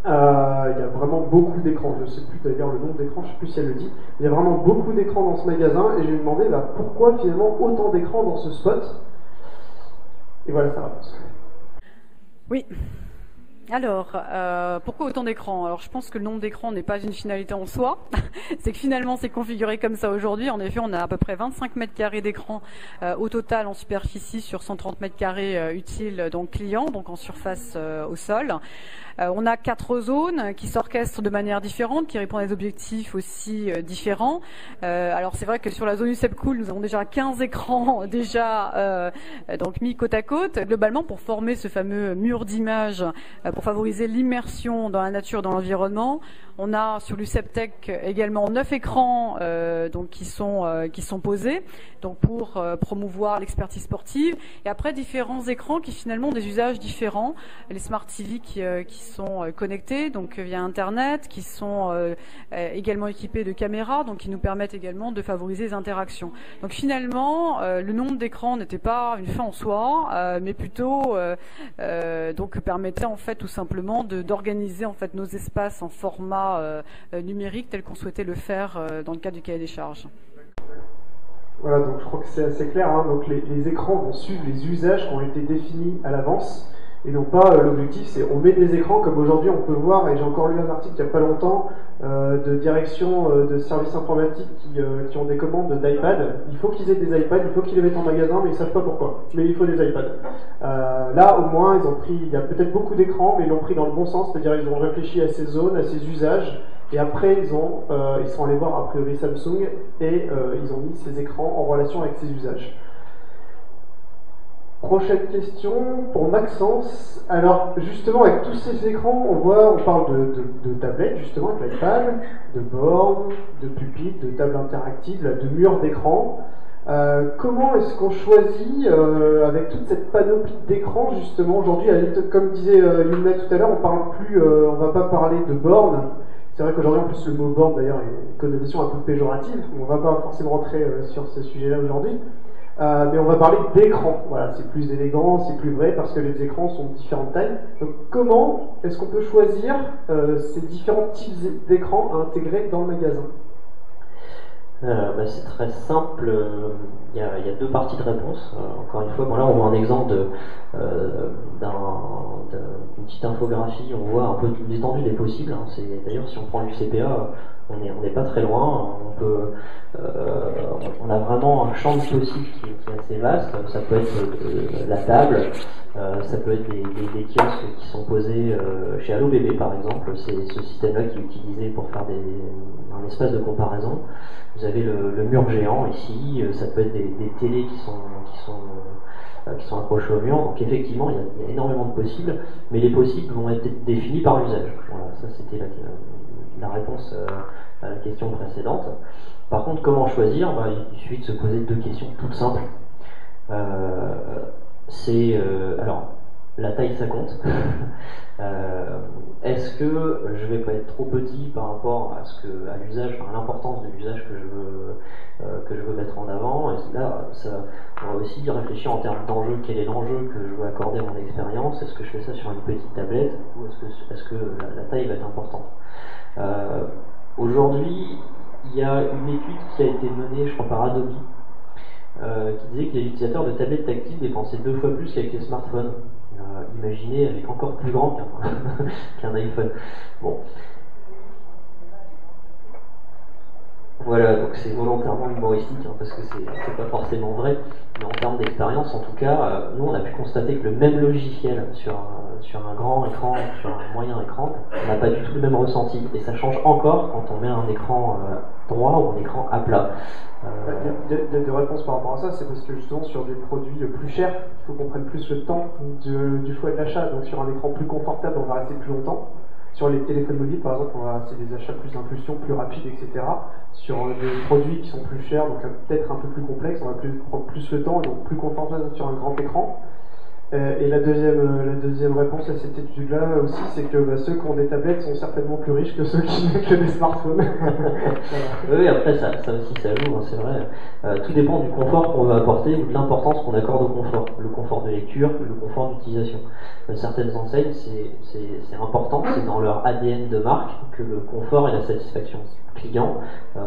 S1: il y a vraiment beaucoup d'écrans, je ne sais plus d'ailleurs le nombre d'écrans, je ne sais plus si elle le dit, il y a vraiment beaucoup d'écrans dans ce magasin, et je lui ai demandé pourquoi finalement autant d'écrans dans ce spot. Et voilà sa réponse.
S5: Oui. Alors, pourquoi autant d'écrans? Alors, je pense que le nombre d'écrans n'est pas une finalité en soi. C'est que finalement, c'est configuré comme ça aujourd'hui. En effet, on a à peu près 25 mètres carrés d'écran au total en superficie sur 130 mètres carrés utiles donc clients, donc en surface au sol. On a 4 zones qui s'orchestrent de manière différente, qui répondent à des objectifs aussi différents. Alors, c'est vrai que sur la zone UCEP Cool, nous avons déjà 15 écrans déjà donc mis côte à côte, globalement pour former ce fameux mur d'images pour favoriser l'immersion dans la nature, dans l'environnement. On a sur l'UCEP Tech également 9 écrans donc qui sont posés donc pour promouvoir l'expertise sportive. Et après différents écrans qui finalement ont des usages différents. Les Smart TV qui sont connectés donc via Internet, qui sont également équipés de caméras, donc qui nous permettent également de favoriser les interactions. Donc finalement, le nombre d'écrans n'était pas une fin en soi, mais plutôt donc permettait en fait tout simplement d'organiser en fait nos espaces en format numérique tel qu'on souhaitait le faire dans le cadre du cahier des charges.
S1: Voilà, donc je crois que c'est assez clair. Hein. Donc les écrans vont suivre les usages qui ont été définis à l'avance. Et non pas, l'objectif c'est on met des écrans comme aujourd'hui on peut voir, et j'ai encore lu un article il n'y a pas longtemps de direction de services informatiques qui ont des commandes d'iPad. Il faut qu'ils aient des iPads, il faut qu'ils les mettent en magasin, mais ils ne savent pas pourquoi. Mais il faut des iPads. Là au moins ils ont pris, il y a peut-être beaucoup d'écrans, mais ils l'ont pris dans le bon sens, c'est-à-dire ils ont réfléchi à ces zones, à ces usages, et après ils sont allés voir a priori Samsung, et ils ont mis ces écrans en relation avec ces usages. Prochaine question pour Maxence. Alors justement avec tous ces écrans, on parle de tablettes justement avec l'iPad, de bornes, de pupitres, de tables interactives, de murs d'écran. Comment est-ce qu'on choisit avec toute cette panoplie d'écrans justement aujourd'hui, comme disait Yumna tout à l'heure, on va pas parler de bornes. C'est vrai qu'aujourd'hui en plus le mot borne d'ailleurs a une connotation un peu péjorative. On va pas forcément rentrer sur ce sujet-là aujourd'hui. Mais on va parler d'écran. Voilà, c'est plus élégant, c'est plus vrai parce que les écrans sont de différentes tailles. Donc comment est-ce qu'on peut choisir ces différents types d'écrans à intégrer dans le magasin?
S3: C'est très simple. Il y a 2 parties de réponse. Encore une fois, là on voit un exemple d'une petite infographie. On voit un peu l'étendue des possibles. Hein. D'ailleurs, si on prend l'UCPA, on n'est pas très loin. On a vraiment un champ de possibles qui est assez vaste. Ça peut être la table, ça peut être des kiosques qui sont posés chez Allo Bébé par exemple. C'est ce système-là qui est utilisé pour faire un espace de comparaison. Vous avez le mur géant ici, ça peut être des télés qui sont accrochés au mur. Donc effectivement, il y a énormément de possibles, mais les possibles vont être définis par l'usage. Voilà, ça c'était la réponse à la question précédente. Par contre, comment choisir? Il suffit de se poser 2 questions toutes simples. Alors, la taille ça compte. Est-ce que je vais pas être trop petit par rapport à l'usage, à l'importance de l'usage que je veux mettre en avant? Et là, on va aussi réfléchir en termes d'enjeu. Quel est l'enjeu que je veux accorder à mon expérience? Est-ce que je fais ça sur une petite tablette ou est-ce que la taille va être importante? Aujourd'hui, il y a une étude qui a été menée, je crois, par Adobe, qui disait que les utilisateurs de tablettes tactiles dépensaient 2 fois plus qu'avec les smartphones. Imaginez avec encore plus grand qu'un iPhone. Bon. Voilà, donc c'est volontairement humoristique, hein, parce que c'est pas forcément vrai, mais en termes d'expérience, en tout cas, nous on a pu constater que le même logiciel sur un grand écran, sur un moyen écran, on n'a pas du tout le même ressenti, et ça change encore quand on met un écran droit ou un écran à plat.
S1: Il y a des réponses par rapport à ça, c'est parce que justement sur des produits plus chers, il faut qu'on prenne plus le temps du choix de l'achat, donc sur un écran plus confortable, on va rester plus longtemps. Sur les téléphones mobiles, par exemple, c'est des achats plus d'impulsion, plus rapides, etc. Sur des produits qui sont plus chers, donc peut-être un peu plus complexes, on va prendre plus le temps, et donc plus confortable sur un grand écran. Et la deuxième réponse à cette étude-là aussi, c'est que ceux qui ont des tablettes sont certainement plus riches que ceux qui n'ont que des smartphones.
S3: Oui, après ça aussi ça joue, hein, c'est vrai. Tout dépend du confort qu'on veut apporter ou de l'importance qu'on accorde au confort. Le confort de lecture, le confort d'utilisation. Certaines enseignes, c'est important, c'est dans leur ADN de marque que le confort et la satisfaction client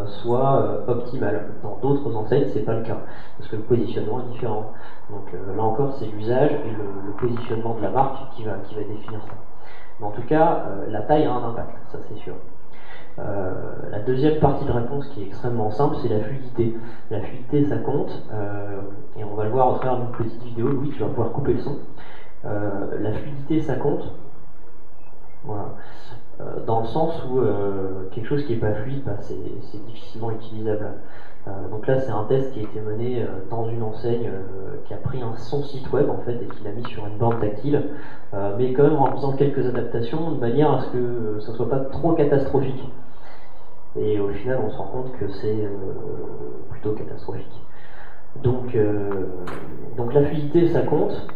S3: soient optimales. Dans d'autres enseignes, c'est pas le cas, parce que le positionnement est différent. Donc là encore, c'est l'usage et le positionnement de la marque qui va définir ça. Mais en tout cas, la taille a un impact, ça c'est sûr. La deuxième partie de réponse qui est extrêmement simple, c'est la fluidité. La fluidité, ça compte, et on va le voir au travers d'une petite vidéo. Louis, tu vas pouvoir couper le son. La fluidité, ça compte. Voilà. Dans le sens où quelque chose qui n'est pas fluide, c'est difficilement utilisable. Donc là, c'est un test qui a été mené dans une enseigne qui a pris son site web en fait et qui l'a mis sur une borne tactile, mais quand même en faisant quelques adaptations de manière à ce que ça soit pas trop catastrophique. Et au final, on se rend compte que c'est plutôt catastrophique. Donc la fluidité, ça compte.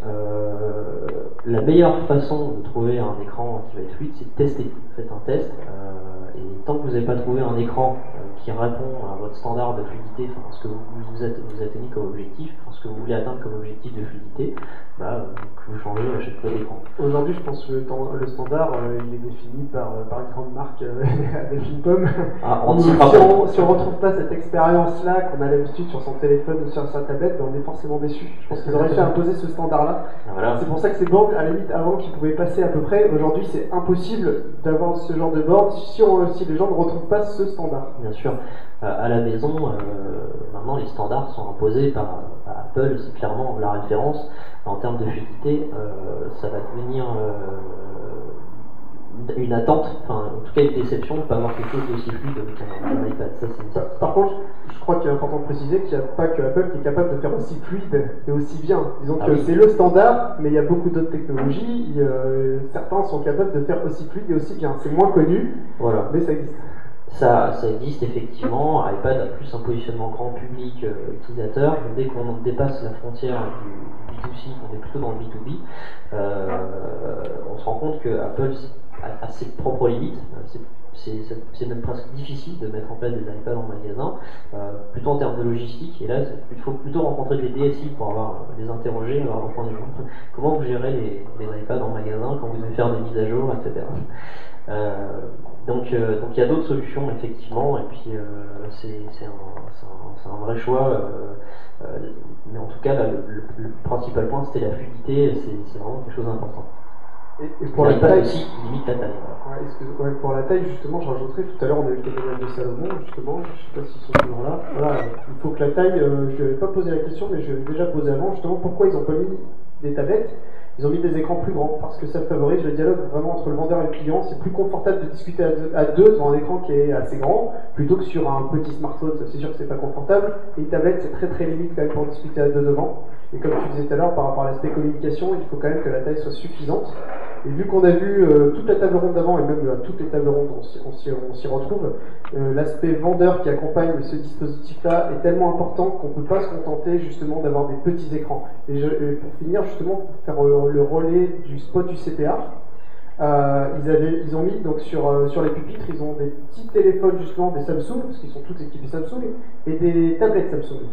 S3: La meilleure façon de trouver un écran qui va être fluide, c'est de tester. Faites un test, et tant que vous n'avez pas trouvé un écran qui répond à votre standard de fluidité, enfin, ce que vous atteignez comme objectif, enfin, ce que vous voulez atteindre comme objectif de fluidité, vous changez à chaque fois d'écran.
S1: Aujourd'hui, je pense que le standard, il est défini par une grande marque avec une pomme. Si on ne retrouve pas cette expérience-là qu'on a l'habitude sur son téléphone ou sur sa tablette, on est forcément déçu. Je pense qu'ils auraient fait imposer ce standard-là. Voilà. C'est pour ça que ces bornes, à la limite, avant qu'ils pouvaient passer à peu près, aujourd'hui c'est impossible d'avoir ce genre de borne si les gens ne retrouvent pas ce standard.
S3: Bien sûr. À la maison, maintenant les standards sont imposés par Apple, c'est clairement la référence. En termes de fluidité, ça va devenir une attente, enfin en tout cas une déception de ne pas avoir quelque chose d'aussi fluide qu'un iPad.
S1: Par contre, je crois qu'il est important de préciser qu'il n'y a pas que Apple qui est capable de faire aussi fluide et aussi bien. Disons que c'est le standard, mais il y a beaucoup d'autres technologies. Certains sont capables de faire aussi fluide et aussi bien. C'est moins connu, voilà, mais ça existe.
S3: Ça existe effectivement. iPad a plus un positionnement grand public utilisateur. Dès qu'on dépasse la frontière du B2C, on est plutôt dans le B2B, on se rend compte que Apple a ses propres limites. C'est même presque difficile de mettre en place des iPads en magasin, plutôt en termes de logistique. Et là, il faut plutôt rencontrer des DSI pour les interroger, avoir leur point de vue. Comment vous gérez les iPads en magasin quand vous devez faire des mises à jour, etc. Donc il y a d'autres solutions effectivement, et puis c'est un vrai choix, mais en tout cas là, le principal point c'était la fluidité, c'est vraiment quelque chose d'important.
S1: Et pour la taille
S3: aussi, limite la taille.
S1: Ouais, pour la taille justement, je rajouterais, tout à l'heure on a eu le témoignage de Salomon justement, je ne sais pas s'ils sont toujours là. Voilà, il faut que la taille, je n'avais pas posé la question, mais je l'ai déjà posé avant, justement pourquoi ils n'ont pas mis des tablettes. Ils ont mis des écrans plus grands parce que ça favorise le dialogue vraiment entre le vendeur et le client. C'est plus confortable de discuter à deux devant un écran qui est assez grand plutôt que sur un petit smartphone. C'est sûr que c'est pas confortable. Et une tablette, c'est très très limite quand même pour discuter à deux devant. Et comme tu disais tout à l'heure, par rapport à l'aspect communication, il faut quand même que la taille soit suffisante. Et vu qu'on a vu toute la table ronde d'avant et même toutes les tables rondes, on s'y retrouve, l'aspect vendeur qui accompagne ce dispositif-là est tellement important qu'on ne peut pas se contenter justement d'avoir des petits écrans. Et pour finir, justement, pour faire le relais du spot du CPA, ils ont mis donc sur les pupitres, ils ont des petits téléphones justement des Samsung, parce qu'ils sont tous équipés Samsung, et des tablettes Samsung.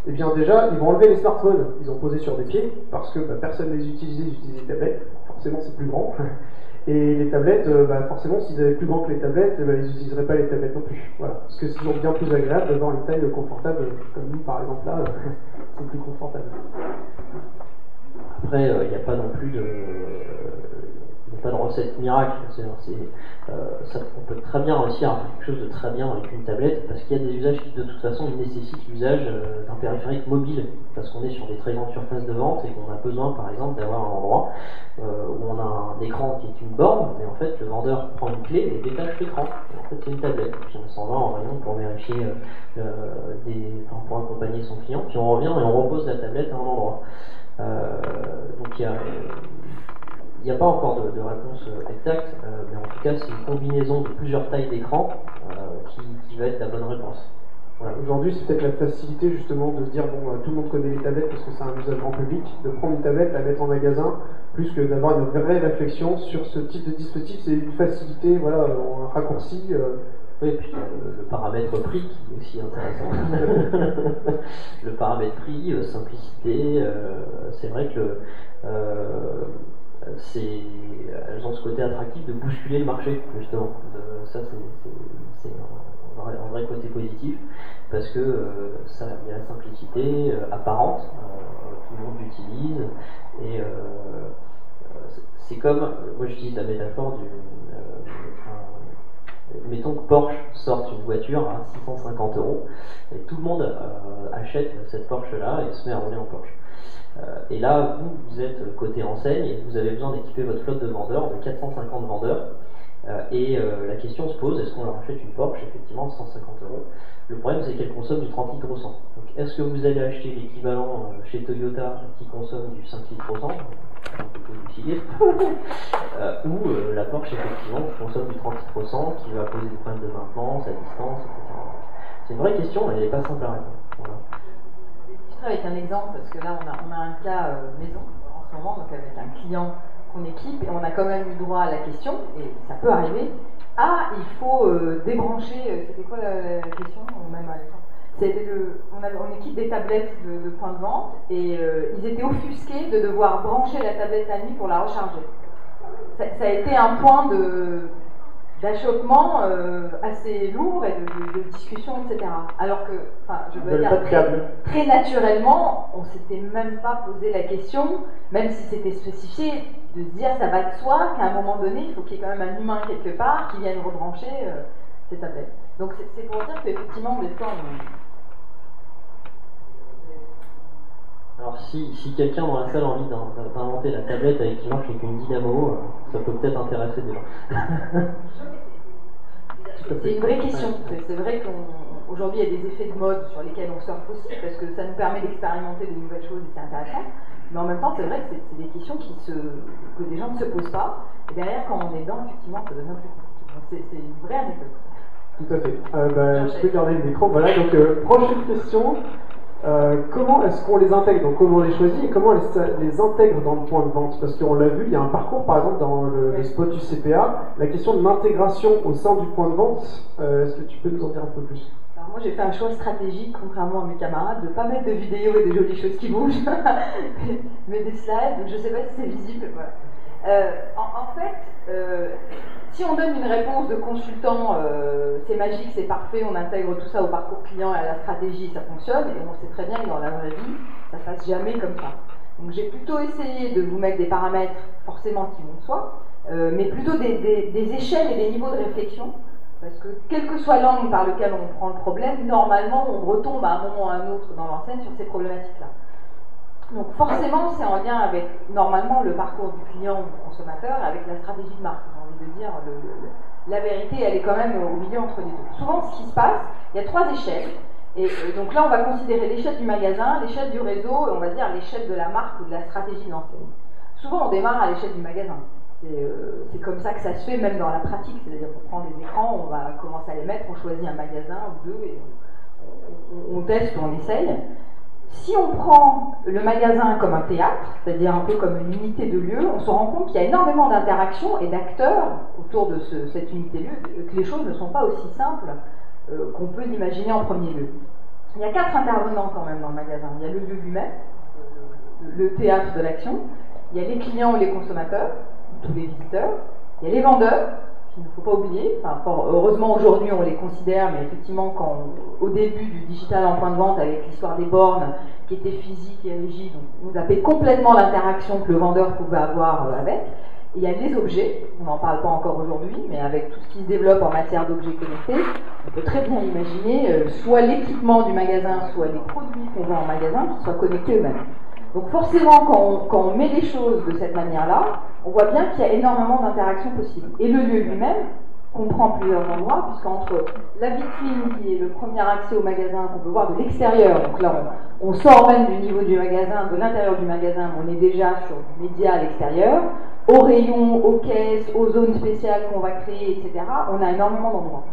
S1: Et bien déjà, ils vont enlever les smartphones, ils ont posé sur des pieds, parce que personne ne les utilisait, ils utilisaient les tablettes, forcément c'est plus grand. Et les tablettes, forcément, s'ils avaient plus grand que les tablettes, ils n'utiliseraient pas les tablettes non plus. Voilà. Parce que c'est toujours bien plus agréable d'avoir une taille confortable, comme nous par exemple là, c'est plus confortable.
S3: Après, il n'y a pas non plus de pas de recette miracle. On peut très bien réussir à faire quelque chose de très bien avec une tablette, parce qu'il y a des usages qui de toute façon nécessitent l'usage d'un périphérique mobile, parce qu'on est sur des très grandes surfaces de vente et qu'on a besoin par exemple d'avoir un endroit où on a un écran qui est une borne, mais en fait le vendeur prend une clé et détache l'écran. En fait c'est une tablette, puis on s'en va en rayon pour vérifier pour accompagner son client, puis on revient et on repose la tablette à un endroit. Donc il n'y a pas encore de réponse exacte, mais en tout cas c'est une combinaison de plusieurs tailles d'écran qui va être la bonne réponse.
S1: Voilà. Aujourd'hui, c'est peut-être la facilité justement de se dire bon, tout le monde connaît les tablettes parce que c'est un usage grand public, de prendre une tablette, la mettre en magasin, plus que d'avoir une vraie réflexion sur ce type de dispositif. C'est une facilité, voilà, un raccourci.
S3: Oui, et puis le paramètre prix qui est aussi intéressant. Le paramètre prix, simplicité, c'est vrai que elles ont ce côté attractif de bousculer le marché, justement. Ça, c'est un vrai côté positif, parce que il y a la simplicité apparente, tout le monde l'utilise, et c'est comme, moi j'utilise la métaphore mettons que Porsche sorte une voiture à 650 €, et tout le monde achète cette Porsche-là et se met à rouler en Porsche. Et là, vous êtes côté enseigne et vous avez besoin d'équiper votre flotte de vendeurs, de 450 vendeurs. Et la question se pose, est-ce qu'on leur achète une Porsche, effectivement, de 150 €? Le problème, c'est qu'elle consomme du 30 litres au 100. Donc, est-ce que vous allez acheter l'équivalent chez Toyota qui consomme du 5 litres au 100, ou la Porsche, effectivement, qui consomme du 30 litres au 100, qui va poser des problèmes de maintenance, à distance, etc. C'est une vraie question, mais elle n'est pas simple à répondre. Voilà.
S2: Avec un exemple, parce que là on a un cas maison en ce moment, donc avec un client qu'on équipe, et on a quand même eu droit à la question, et ça peut arriver, il faut débrancher, c'était quoi la question? C'était on équipe des tablettes de point de vente, et ils étaient offusqués de devoir brancher la tablette la nuit pour la recharger. Ça a été un point d'achoppement assez lourd et de discussion, etc. Alors que, je dois dire, très naturellement, on s'était même pas posé la question, même si c'était spécifié, de se dire ça va de soi qu'à un moment donné, il faut qu'il y ait quand même un humain quelque part qui vienne rebrancher ces tablettes. Donc c'est pour dire qu'effectivement, des fois,
S3: Alors si quelqu'un dans la salle a envie d'inventer la tablette qui marche avec une dynamo, ça peut peut-être intéresser des gens.
S2: C'est une vraie question. C'est vrai qu'aujourd'hui il y a des effets de mode sur lesquels on surfe aussi, parce que ça nous permet d'expérimenter de nouvelles choses et c'est intéressant. Mais en même temps, c'est vrai que c'est des questions que des gens ne se posent pas. Et derrière, quand on est dedans, effectivement, ça devient plus compliqué. C'est une vraie anecdote.
S1: Tout à fait. Je peux garder le micro. Voilà, donc prochaine question. Comment est-ce qu'on les intègre? Donc comment on les choisit et comment on les intègre dans le point de vente? Parce qu'on l'a vu, il y a un parcours, par exemple, dans le spot du CPA, la question de l'intégration au sein du point de vente. Est-ce que tu peux nous en dire un peu plus?
S2: Alors moi j'ai fait un choix stratégique, contrairement à mes camarades, de ne pas mettre de vidéos et de jolies choses qui bougent, mais des slides, donc je ne sais pas si c'est visible. Voilà. En fait, si on donne une réponse de consultant, c'est magique, c'est parfait, on intègre tout ça au parcours client et à la stratégie, ça fonctionne, et on sait très bien que dans la vraie vie, ça ne se passe jamais comme ça. Donc j'ai plutôt essayé de vous mettre des paramètres forcément qui vont de soi, mais plutôt des échelles et des niveaux de réflexion, parce que quel que soit l'angle par lequel on prend le problème, normalement on retombe à un moment ou à un autre dans l'enseigne sur ces problématiques-là. Donc forcément, c'est en lien avec, normalement, le parcours du client ou du consommateur, avec la stratégie de marque. J'ai envie de dire, la vérité, elle est quand même au milieu entre les deux. Souvent, ce qui se passe, il y a 3 échelles. Et donc là, on va considérer l'échelle du magasin, l'échelle du réseau, et on va dire l'échelle de la marque ou de la stratégie de l'enseigne. Souvent, on démarre à l'échelle du magasin. C'est comme ça que ça se fait, même dans la pratique. C'est-à-dire qu'on prend des écrans, on va commencer à les mettre, on choisit un magasin ou deux, et on teste, on essaye. Si on prend le magasin comme un théâtre, c'est-à-dire un peu comme une unité de lieu, on se rend compte qu'il y a énormément d'interactions et d'acteurs autour de cette unité de lieu, que les choses ne sont pas aussi simples qu'on peut l'imaginer en premier lieu. Il y a 4 intervenants quand même dans le magasin. Il y a le lieu lui-même, le théâtre de l'action, il y a les clients ou les consommateurs, tous les visiteurs, il y a les vendeurs, qu'il ne faut pas oublier. Heureusement aujourd'hui on les considère, mais effectivement au début du digital en point de vente avec l'histoire des bornes qui étaient physiques et rigides, on zappait complètement l'interaction que le vendeur pouvait avoir avec. Et il y a les objets, on n'en parle pas encore aujourd'hui, mais avec tout ce qui se développe en matière d'objets connectés, on peut très bien imaginer soit l'équipement du magasin, soit les produits qu'on vend en magasin qui soient connectés eux-mêmes. Donc forcément, quand on met les choses de cette manière-là, on voit bien qu'il y a énormément d'interactions possibles. Et le lieu lui-même comprend plusieurs endroits, puisqu'entre la vitrine, qui est le premier accès au magasin, qu'on peut voir de l'extérieur, donc là on sort même du niveau du magasin, de l'intérieur du magasin, on est déjà sur du média à l'extérieur, aux rayons, aux caisses, aux zones spéciales qu'on va créer, etc. On a énormément d'endroits.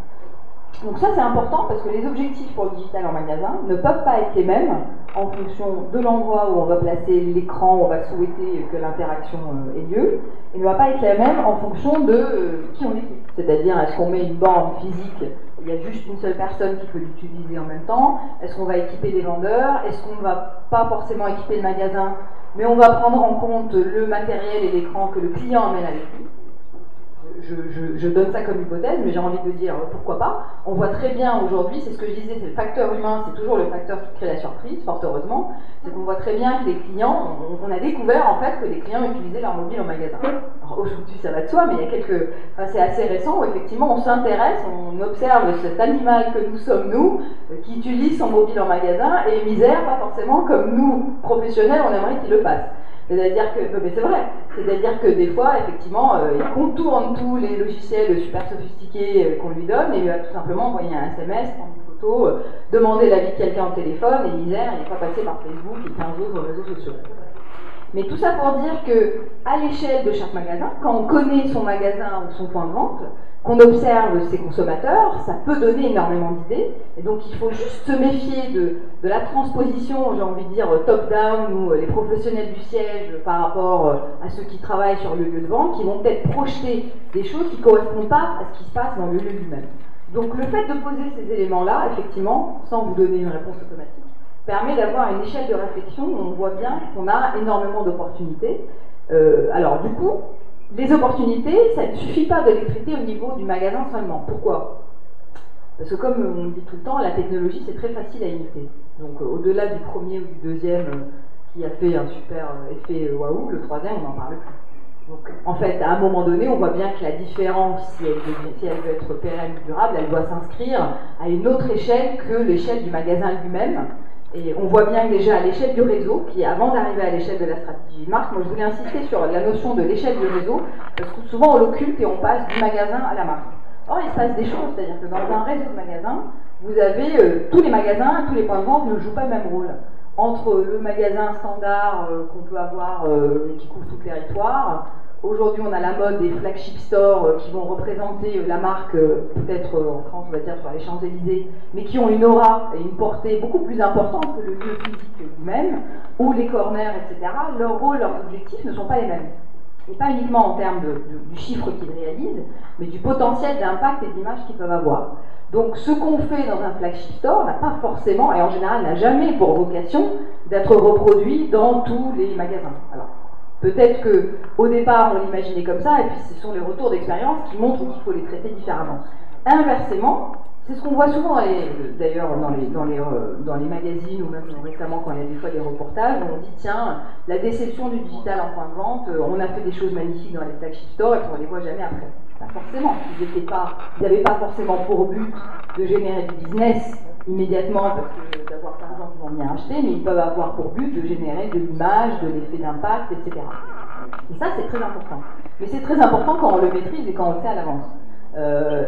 S2: Donc ça c'est important parce que les objectifs pour le digital en magasin ne peuvent pas être les mêmes en fonction de l'endroit où on va placer l'écran, où on va souhaiter que l'interaction ait lieu, et ne va pas être les mêmes en fonction de qui on équipe. C'est-à-dire, est-ce qu'on met une borne physique, il y a juste une seule personne qui peut l'utiliser en même temps, est-ce qu'on va équiper les vendeurs, est-ce qu'on ne va pas forcément équiper le magasin, mais on va prendre en compte le matériel et l'écran que le client amène avec lui. Je donne ça comme hypothèse, mais j'ai envie de dire pourquoi pas. On voit très bien aujourd'hui, c'est ce que je disais, c'est le facteur humain, c'est toujours le facteur qui crée la surprise, fort heureusement. C'est qu'on voit très bien que les clients, on a découvert en fait que les clients utilisaient leur mobile en magasin. Alors aujourd'hui ça va de soi, mais il y a c'est assez récent où effectivement on s'intéresse, on observe cet animal que nous sommes nous, qui utilise son mobile en magasin, et misère, pas forcément comme nous, professionnels, on aimerait qu'il le fasse. C'est-à-dire que, mais c'est vrai, c'est-à-dire que des fois, effectivement, il contourne tous les logiciels super sophistiqués qu'on lui donne et il va tout simplement envoyer un SMS, prendre une photo, demander l'avis de quelqu'un au téléphone et misère, il n'est pas passé par Facebook et 15 autres réseaux sociaux. Mais tout ça pour dire que, à l'échelle de chaque magasin, quand on connaît son magasin ou son point de vente, qu'on observe ses consommateurs, ça peut donner énormément d'idées. Et donc il faut juste se méfier de la transposition, j'ai envie de dire top-down, ou les professionnels du siège par rapport à ceux qui travaillent sur le lieu de vente, qui vont peut-être projeter des choses qui ne correspondent pas à ce qui se passe dans le lieu lui-même. Donc le fait de poser ces éléments-là, effectivement, sans vous donner une réponse automatique, permet d'avoir une échelle de réflexion où on voit bien qu'on a énormément d'opportunités. Alors du coup, les opportunités, ça ne suffit pas de les traiter au niveau du magasin seulement. Pourquoi ? Parce que comme on dit tout le temps, la technologie c'est très facile à imiter. Donc au-delà du premier ou du deuxième qui a fait un super effet waouh, le troisième on n'en parle plus. Donc en fait, à un moment donné, on voit bien que la différence, si elle veut être pérenne ou durable, elle doit s'inscrire à une autre échelle que l'échelle du magasin lui-même. Et on voit bien que déjà à l'échelle du réseau, qui avant d'arriver à l'échelle de la stratégie de marque, moi je voulais insister sur la notion de l'échelle du réseau, parce que souvent on l'occulte et on passe du magasin à la marque. Or il se passe des choses, c'est-à-dire que dans un réseau de magasins, vous avez tous les magasins, tous les points de vente ne jouent pas le même rôle. Entre le magasin standard qu'on peut avoir et qui couvre tout le territoire, aujourd'hui on a la mode des flagship stores qui vont représenter la marque, peut-être en France on va dire sur les Champs-Élysées, mais qui ont une aura et une portée beaucoup plus importante que le lieu physique lui-même, ou les corners, etc. Leur rôle, leurs objectifs ne sont pas les mêmes. Et pas uniquement en termes du chiffre qu'ils réalisent, mais du potentiel d'impact et d'image qu'ils peuvent avoir. Donc ce qu'on fait dans un flagship store n'a pas forcément, et en général n'a jamais pour vocation, d'être reproduit dans tous les magasins. Alors, peut-être qu'au départ on l'imaginait comme ça, et puis ce sont les retours d'expérience qui montrent qu'il faut les traiter différemment. Inversement, c'est ce qu'on voit souvent d'ailleurs dans les magazines ou même récemment quand il y a des fois des reportages où on dit tiens, la déception du digital en point de vente, on a fait des choses magnifiques dans les flagship stores et puis on ne les voit jamais après. Pas forcément, ils n'avaient pas forcément pour but de générer du business immédiatement parce que d'avoir plein de gens qui vont venir acheter, mais ils peuvent avoir pour but de générer de l'image, de l'effet d'impact, etc. Et ça c'est très important. Mais c'est très important quand on le maîtrise et quand on le sait à l'avance.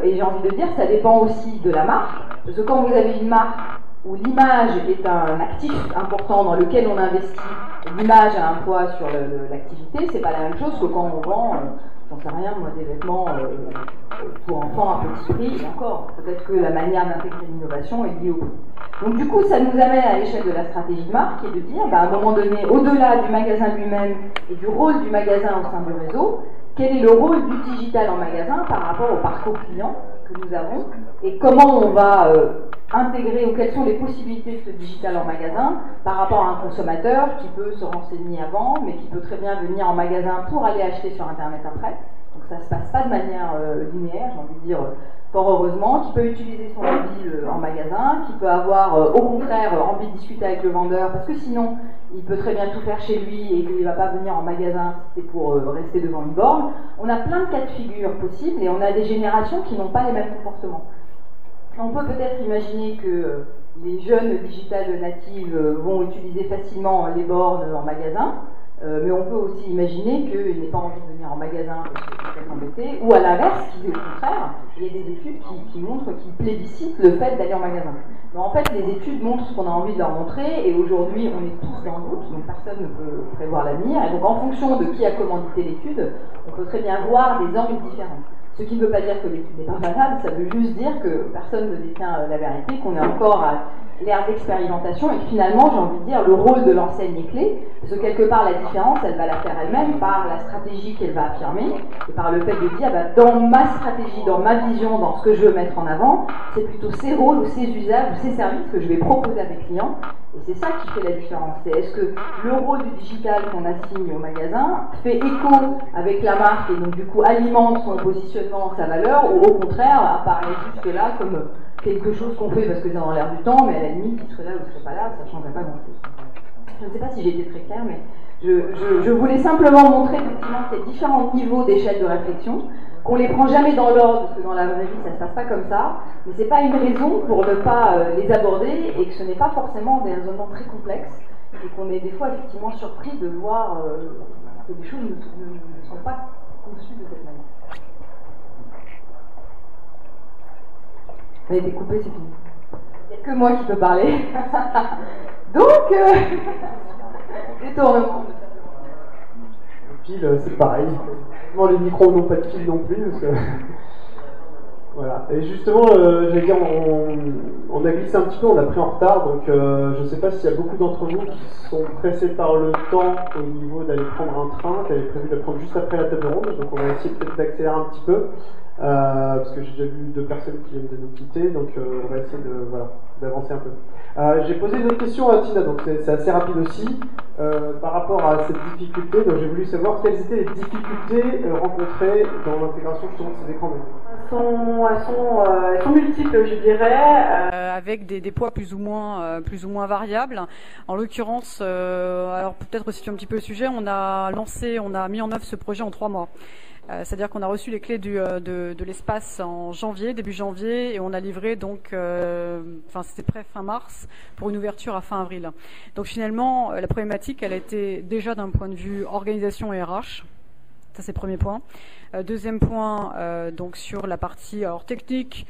S2: Et j'ai envie de dire, ça dépend aussi de la marque, parce que quand vous avez une marque où l'image est un actif important dans lequel on investit, l'image a un poids sur l'activité, c'est pas la même chose que quand on vend, j'en sais rien, moi, des vêtements pour enfants à petit prix, et encore, peut-être que la manière d'intégrer l'innovation est liée au prix. Donc du coup, ça nous amène à l'échelle de la stratégie de marque, qui est de dire, à un moment donné, au-delà du magasin lui-même et du rôle du magasin au sein du réseau, quel est le rôle du digital en magasin par rapport au parcours client que nous avons et comment on va intégrer ou quelles sont les possibilités de ce digital en magasin par rapport à un consommateur qui peut se renseigner avant mais qui peut très bien venir en magasin pour aller acheter sur internet après. Donc ça ne se passe pas de manière linéaire, j'ai envie de dire fort heureusement, qui peut utiliser son mobile en magasin, qui peut avoir au contraire envie de discuter avec le vendeur parce que sinon il peut très bien tout faire chez lui et qu'il ne va pas venir en magasin si c'est pour rester devant une borne. On a plein de cas de figure possibles et on a des générations qui n'ont pas les mêmes comportements. On peut peut-être imaginer que les jeunes digital natives vont utiliser facilement les bornes en magasin, mais on peut aussi imaginer qu'ils n'aient pas envie de venir en magasin parce qu'ils sont peut-être embêtés, ou à l'inverse, au contraire, il y a des études qui montrent, qui plébiscitent le fait d'aller en magasin. Mais en fait, les études montrent ce qu'on a envie de leur montrer, et aujourd'hui, on est tous dans le doute, donc personne ne peut prévoir l'avenir, et donc en fonction de qui a commandité l'étude, on peut très bien voir des angles différents. Ce qui ne veut pas dire que l'étude n'est pas valable, ça veut juste dire que personne ne détient la vérité, qu'on est encore à l'ère d'expérimentation et que finalement, j'ai envie de dire, le rôle de l'enseigne est clé, parce que quelque part, la différence, elle va la faire elle-même par la stratégie qu'elle va affirmer et par le fait de dire, dans ma stratégie, dans ma vision, dans ce que je veux mettre en avant, c'est plutôt ces rôles ou ces usages ou ces services que je vais proposer à mes clients. Et c'est ça qui fait la différence. C'est est-ce que le rôle du digital qu'on assigne au magasin fait écho avec la marque et donc du coup alimente son positionnement, sa valeur, ou au contraire apparaît juste là comme quelque chose qu'on fait parce que c'est dans l'air du temps, mais à la limite, il serait là ou il serait pas là, ça ne changerait pas grand-chose. Je ne sais pas si j'ai été très claire, mais je voulais simplement montrer effectivement qu'il y a différents niveaux d'échelle de réflexion, qu'on les prend jamais dans l'ordre, parce que dans la vraie vie, ça ne se passe pas comme ça, mais ce n'est pas une raison pour ne pas les aborder, et que ce n'est pas forcément des raisonnements très complexes, et qu'on est des fois effectivement surpris de voir que des choses ne sont pas conçues de cette manière. Ça a été coupé, c'est fini. Il n'y a que moi qui peux parler. Donc, détournement.
S1: Pile, c'est pareil. Bon, les micros n'ont pas de fil non plus. Parce que... voilà. Et justement, j'allais dire, on a glissé un petit peu, on a pris en retard. Donc, je ne sais pas s'il y a beaucoup d'entre vous qui sont pressés par le temps au niveau d'aller prendre un train, qui avaient prévu de le prendre juste après la table ronde. Donc, on va essayer peut-être d'accélérer un petit peu. Parce que j'ai déjà vu 2 personnes qui viennent de nous quitter, donc on va essayer d'avancer un peu. J'ai posé une autre question à Tina, donc c'est assez rapide aussi, par rapport à cette difficulté. Donc j'ai voulu savoir quelles étaient les difficultés rencontrées dans l'intégration justement de ces écrans.
S4: Elles sont multiples, je dirais.
S5: Avec des poids plus ou moins variables. En l'occurrence, alors peut-être resituer un petit peu le sujet, on a mis en œuvre ce projet en 3 mois. C'est-à-dire qu'on a reçu les clés de l'espace en janvier, début janvier, et on a livré donc, c'était près fin mars, pour une ouverture à fin avril. Donc finalement, la problématique, elle a été déjà d'un point de vue organisation et RH. Ça, c'est le premier point. Deuxième point, donc sur la partie technique,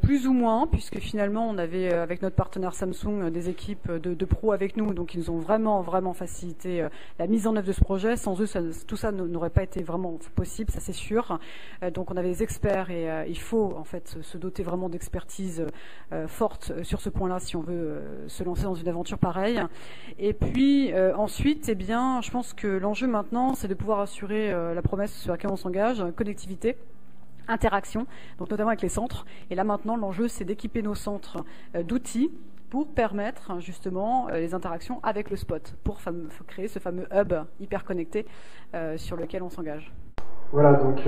S5: plus ou moins, puisque finalement on avait avec notre partenaire Samsung des équipes de pros avec nous, donc ils nous ont vraiment facilité la mise en œuvre de ce projet. Sans eux, tout ça n'aurait pas été vraiment possible, ça c'est sûr. Donc on avait des experts et il faut en fait se doter vraiment d'expertise forte sur ce point-là si on veut se lancer dans une aventure pareille. Et puis ensuite, je pense que l'enjeu maintenant, c'est de pouvoir assurer la promesse sur laquelle on s'engage, connectivité, interaction, donc notamment avec les centres. Et là maintenant, l'enjeu, c'est d'équiper nos centres d'outils pour permettre justement les interactions avec le spot, pour créer ce fameux hub hyper connecté sur lequel on s'engage.
S1: Voilà, donc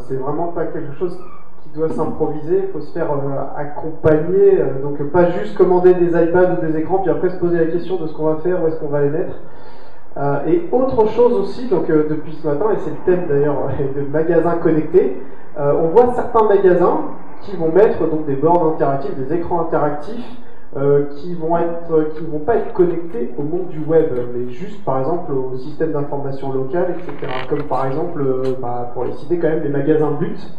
S1: c'est vraiment pas quelque chose qui doit s'improviser, il faut se faire accompagner, donc pas juste commander des iPads ou des écrans, puis après se poser la question de ce qu'on va faire, où est-ce qu'on va les mettre. Et autre chose aussi, donc depuis ce matin, et c'est le thème d'ailleurs de magasins connectés, on voit certains magasins qui vont mettre donc des bornes interactives, des écrans interactifs qui vont pas être connectés au monde du web, mais juste par exemple au système d'information locale, etc. Comme par exemple, pour les citer quand même, les magasins But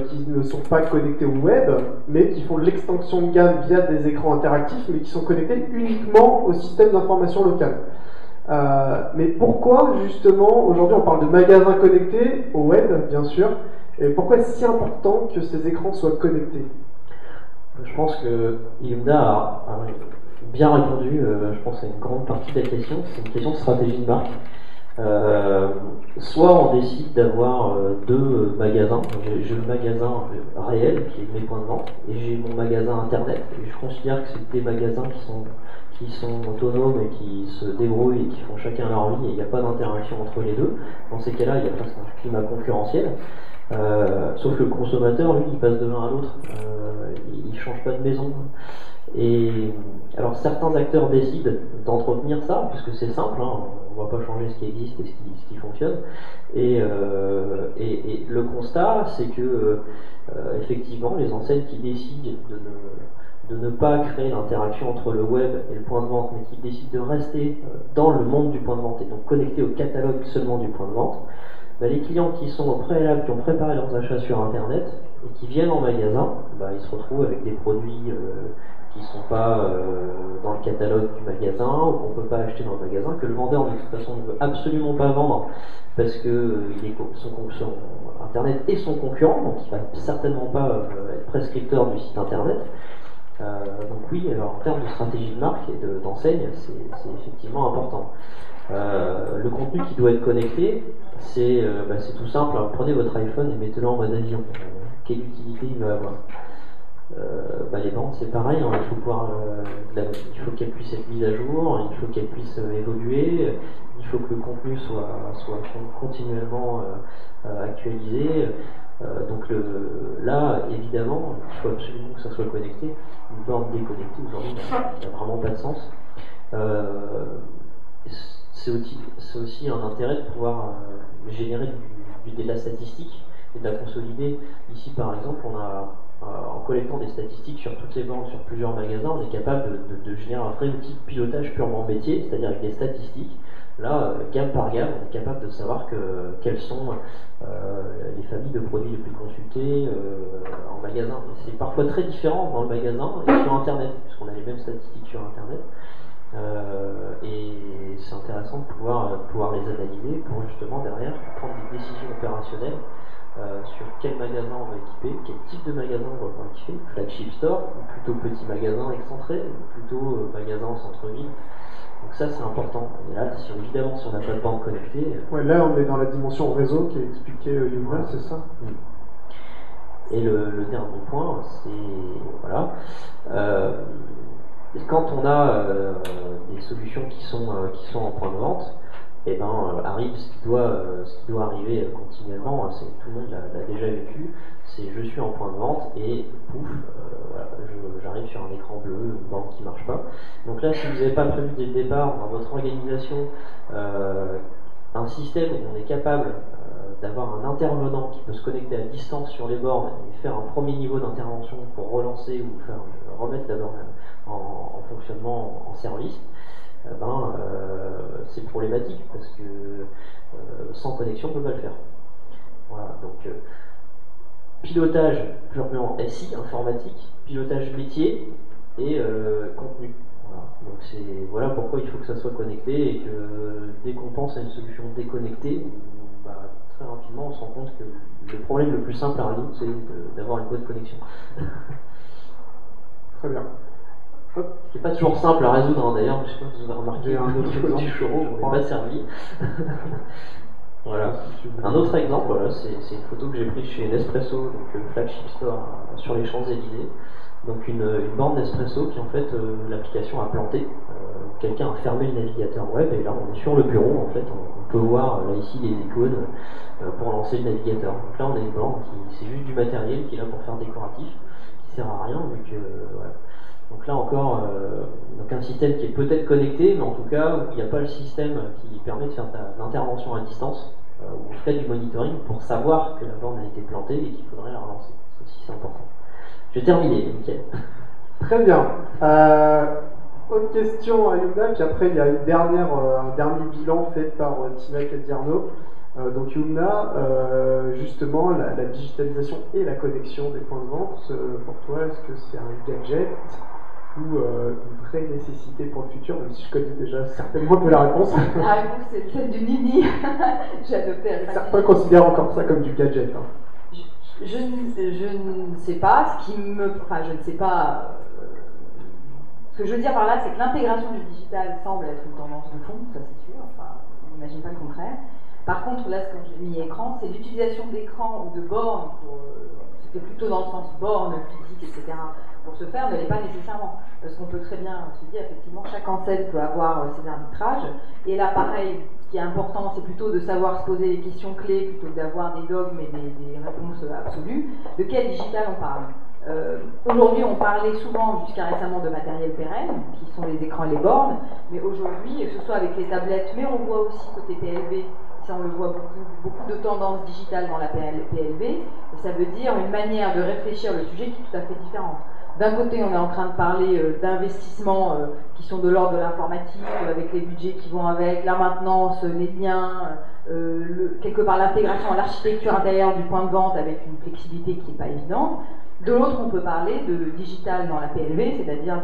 S1: qui ne sont pas connectés au web, mais qui font de l'extension de gamme via des écrans interactifs, mais qui sont connectés uniquement au système d'information locale. Mais pourquoi justement aujourd'hui on parle de magasins connectés au web, bien sûr, et pourquoi est-ce si important que ces écrans soient connectés?
S3: Je pense que Ilumna a bien répondu, je pense, à une grande partie de la question. C'est une question de stratégie de marque. Soit on décide d'avoir 2 magasins. J'ai le magasin réel qui est mes points de vente, et j'ai mon magasin internet. Et je considère que c'est des magasins qui sont autonomes et qui se débrouillent et qui font chacun leur vie, et il n'y a pas d'interaction entre les deux. Dans ces cas-là, il y a presque un climat concurrentiel. Sauf que le consommateur, lui, il passe de l'un à l'autre, il change pas de maison. Et alors certains acteurs décident d'entretenir ça, puisque c'est simple, hein, on ne va pas changer ce qui existe et ce qui fonctionne. Et le constat, c'est que effectivement, les enseignes qui décident de ne pas créer l'interaction entre le web et le point de vente, mais qui décident de rester dans le monde du point de vente et donc connectés au catalogue seulement du point de vente, bah, les clients qui sont au préalable, qui ont préparé leurs achats sur Internet et qui viennent en magasin, bah, ils se retrouvent avec des produits qui ne sont pas dans le catalogue du magasin ou qu'on ne peut pas acheter dans le magasin, que le vendeur de toute façon ne veut absolument pas vendre parce que Internet est son concurrent, donc il ne va certainement pas être prescripteur du site Internet. Donc oui, alors, en termes de stratégie de marque et d'enseigne, c'est effectivement important. Le contenu qui doit être connecté, c'est tout simple. Alors, prenez votre iPhone et mettez-le en mode avion. Quelle utilité il va avoir? Les ventes, c'est pareil, hein, il faut qu'elles puissent être mises à jour, il faut qu'elles puissent évoluer, il faut que le contenu soit continuellement actualisé. Donc là, évidemment, il faut absolument que ça soit connecté. Une borne déconnectée, aujourd'hui, n'a vraiment pas de sens. C'est aussi un intérêt de pouvoir générer de la statistique et de la consolider. Ici, par exemple, en collectant des statistiques sur toutes les bornes, sur plusieurs magasins, on est capable de générer un vrai outil de pilotage purement métier, c'est-à-dire avec des statistiques. Là, gamme par gamme, on est capable de savoir quelles sont les familles de produits les plus consultés en magasin. C'est parfois très différent dans le magasin et sur Internet, puisqu'on a les mêmes statistiques sur Internet. Et c'est intéressant de pouvoir les analyser pour justement derrière prendre des décisions opérationnelles sur quel magasin on va équiper, quel type de magasin on va équiper, flagship store, ou plutôt petit magasin excentré, ou plutôt magasin en centre-ville. Donc ça c'est important. Et là, évidemment, si on n'a pas de bande connectée...
S1: Ouais, là on est dans la dimension réseau qui est expliqué Yumna, c'est ça.
S3: Et le dernier point, c'est... Voilà. Quand on a des solutions qui sont en point de vente, et arrive ce qui doit arriver continuellement, tout le monde l'a déjà vécu, c'est je suis en point de vente et pouf, j'arrive sur un écran bleu, une borne qui ne marche pas. Donc là, si vous n'avez pas prévu dès le départ dans votre organisation un système où on est capable d'avoir un intervenant qui peut se connecter à distance sur les bornes et faire un premier niveau d'intervention pour relancer ou remettre la borne en fonctionnement, en service, c'est problématique parce que sans connexion on ne peut pas le faire. Voilà, donc pilotage purement SI, informatique, pilotage métier et contenu. Voilà. Donc voilà pourquoi il faut que ça soit connecté et que dès qu'on pense à une solution déconnectée, très rapidement on se rend compte que le problème le plus simple à résoudre c'est d'avoir une bonne connexion.
S1: Très bien.
S3: C'est pas toujours simple à résoudre, hein, d'ailleurs, je sais pas si vous avez remarqué,
S1: un autre exemple
S3: du churro, on n'est pas servi. Voilà. Un autre exemple, voilà, c'est une photo que j'ai prise chez Nespresso, donc le flagship store sur les Champs-Élysées. Donc une borne Nespresso qui en fait l'application a planté. Quelqu'un a fermé le navigateur web et là on est sur le bureau en fait, on peut voir là ici les icônes pour lancer le navigateur. Donc là on a une borne c'est juste du matériel qui est là pour faire décoratif, qui sert à rien vu que voilà. Donc là encore, un système qui est peut-être connecté, mais en tout cas, il n'y a pas le système qui permet de faire de l'intervention à distance, ou en tout cas du monitoring, pour savoir que la borne a été plantée et qu'il faudrait la relancer. Ça aussi, c'est important. J'ai terminé, nickel.
S1: Très bien. Autre question à Yumna, puis après il y a un dernier bilan fait par Tina Cadierno. Donc Yumna, justement, la digitalisation et la connexion des points de vente, pour toi, est-ce que c'est un gadget ou une vraie nécessité pour le futur, même si je connais déjà certainement un peu la réponse.
S2: La réponse c'est celle du Nini. J'ai adopté à
S1: certains considèrent encore ça comme du gadget. Hein.
S2: Je ne sais pas, je ne sais pas. Ce que je veux dire par là, c'est que l'intégration du digital semble être une tendance de fond, ça c'est sûr, on n'imagine pas le contraire. Par contre, là, ce que j'ai mis écran, c'est l'utilisation d'écran ou de bornes, c'était plutôt dans le sens borne, physique, etc., pour se faire ne l'est pas nécessairement. Parce qu'on peut très bien se dire, effectivement, chaque enseigne peut avoir ses arbitrages. Et là, pareil, ce qui est important, c'est plutôt de savoir se poser les questions clés plutôt que d'avoir des dogmes et des réponses absolues. De quel digital on parle? Aujourd'hui, on parlait souvent, jusqu'à récemment, de matériel pérenne, qui sont les écrans et les bornes, mais aujourd'hui, que ce soit avec les tablettes, mais on voit aussi côté PLB, ça on le voit beaucoup de tendances digitales dans la PLB, et ça veut dire une manière de réfléchir le sujet qui est tout à fait différente. D'un côté, on est en train de parler d'investissements qui sont de l'ordre de l'informatique, avec les budgets qui vont avec, la maintenance, les liens, quelque part l'intégration à l'architecture intérieure du point de vente avec une flexibilité qui n'est pas évidente. De l'autre, on peut parler de digital dans la PLV, c'est-à-dire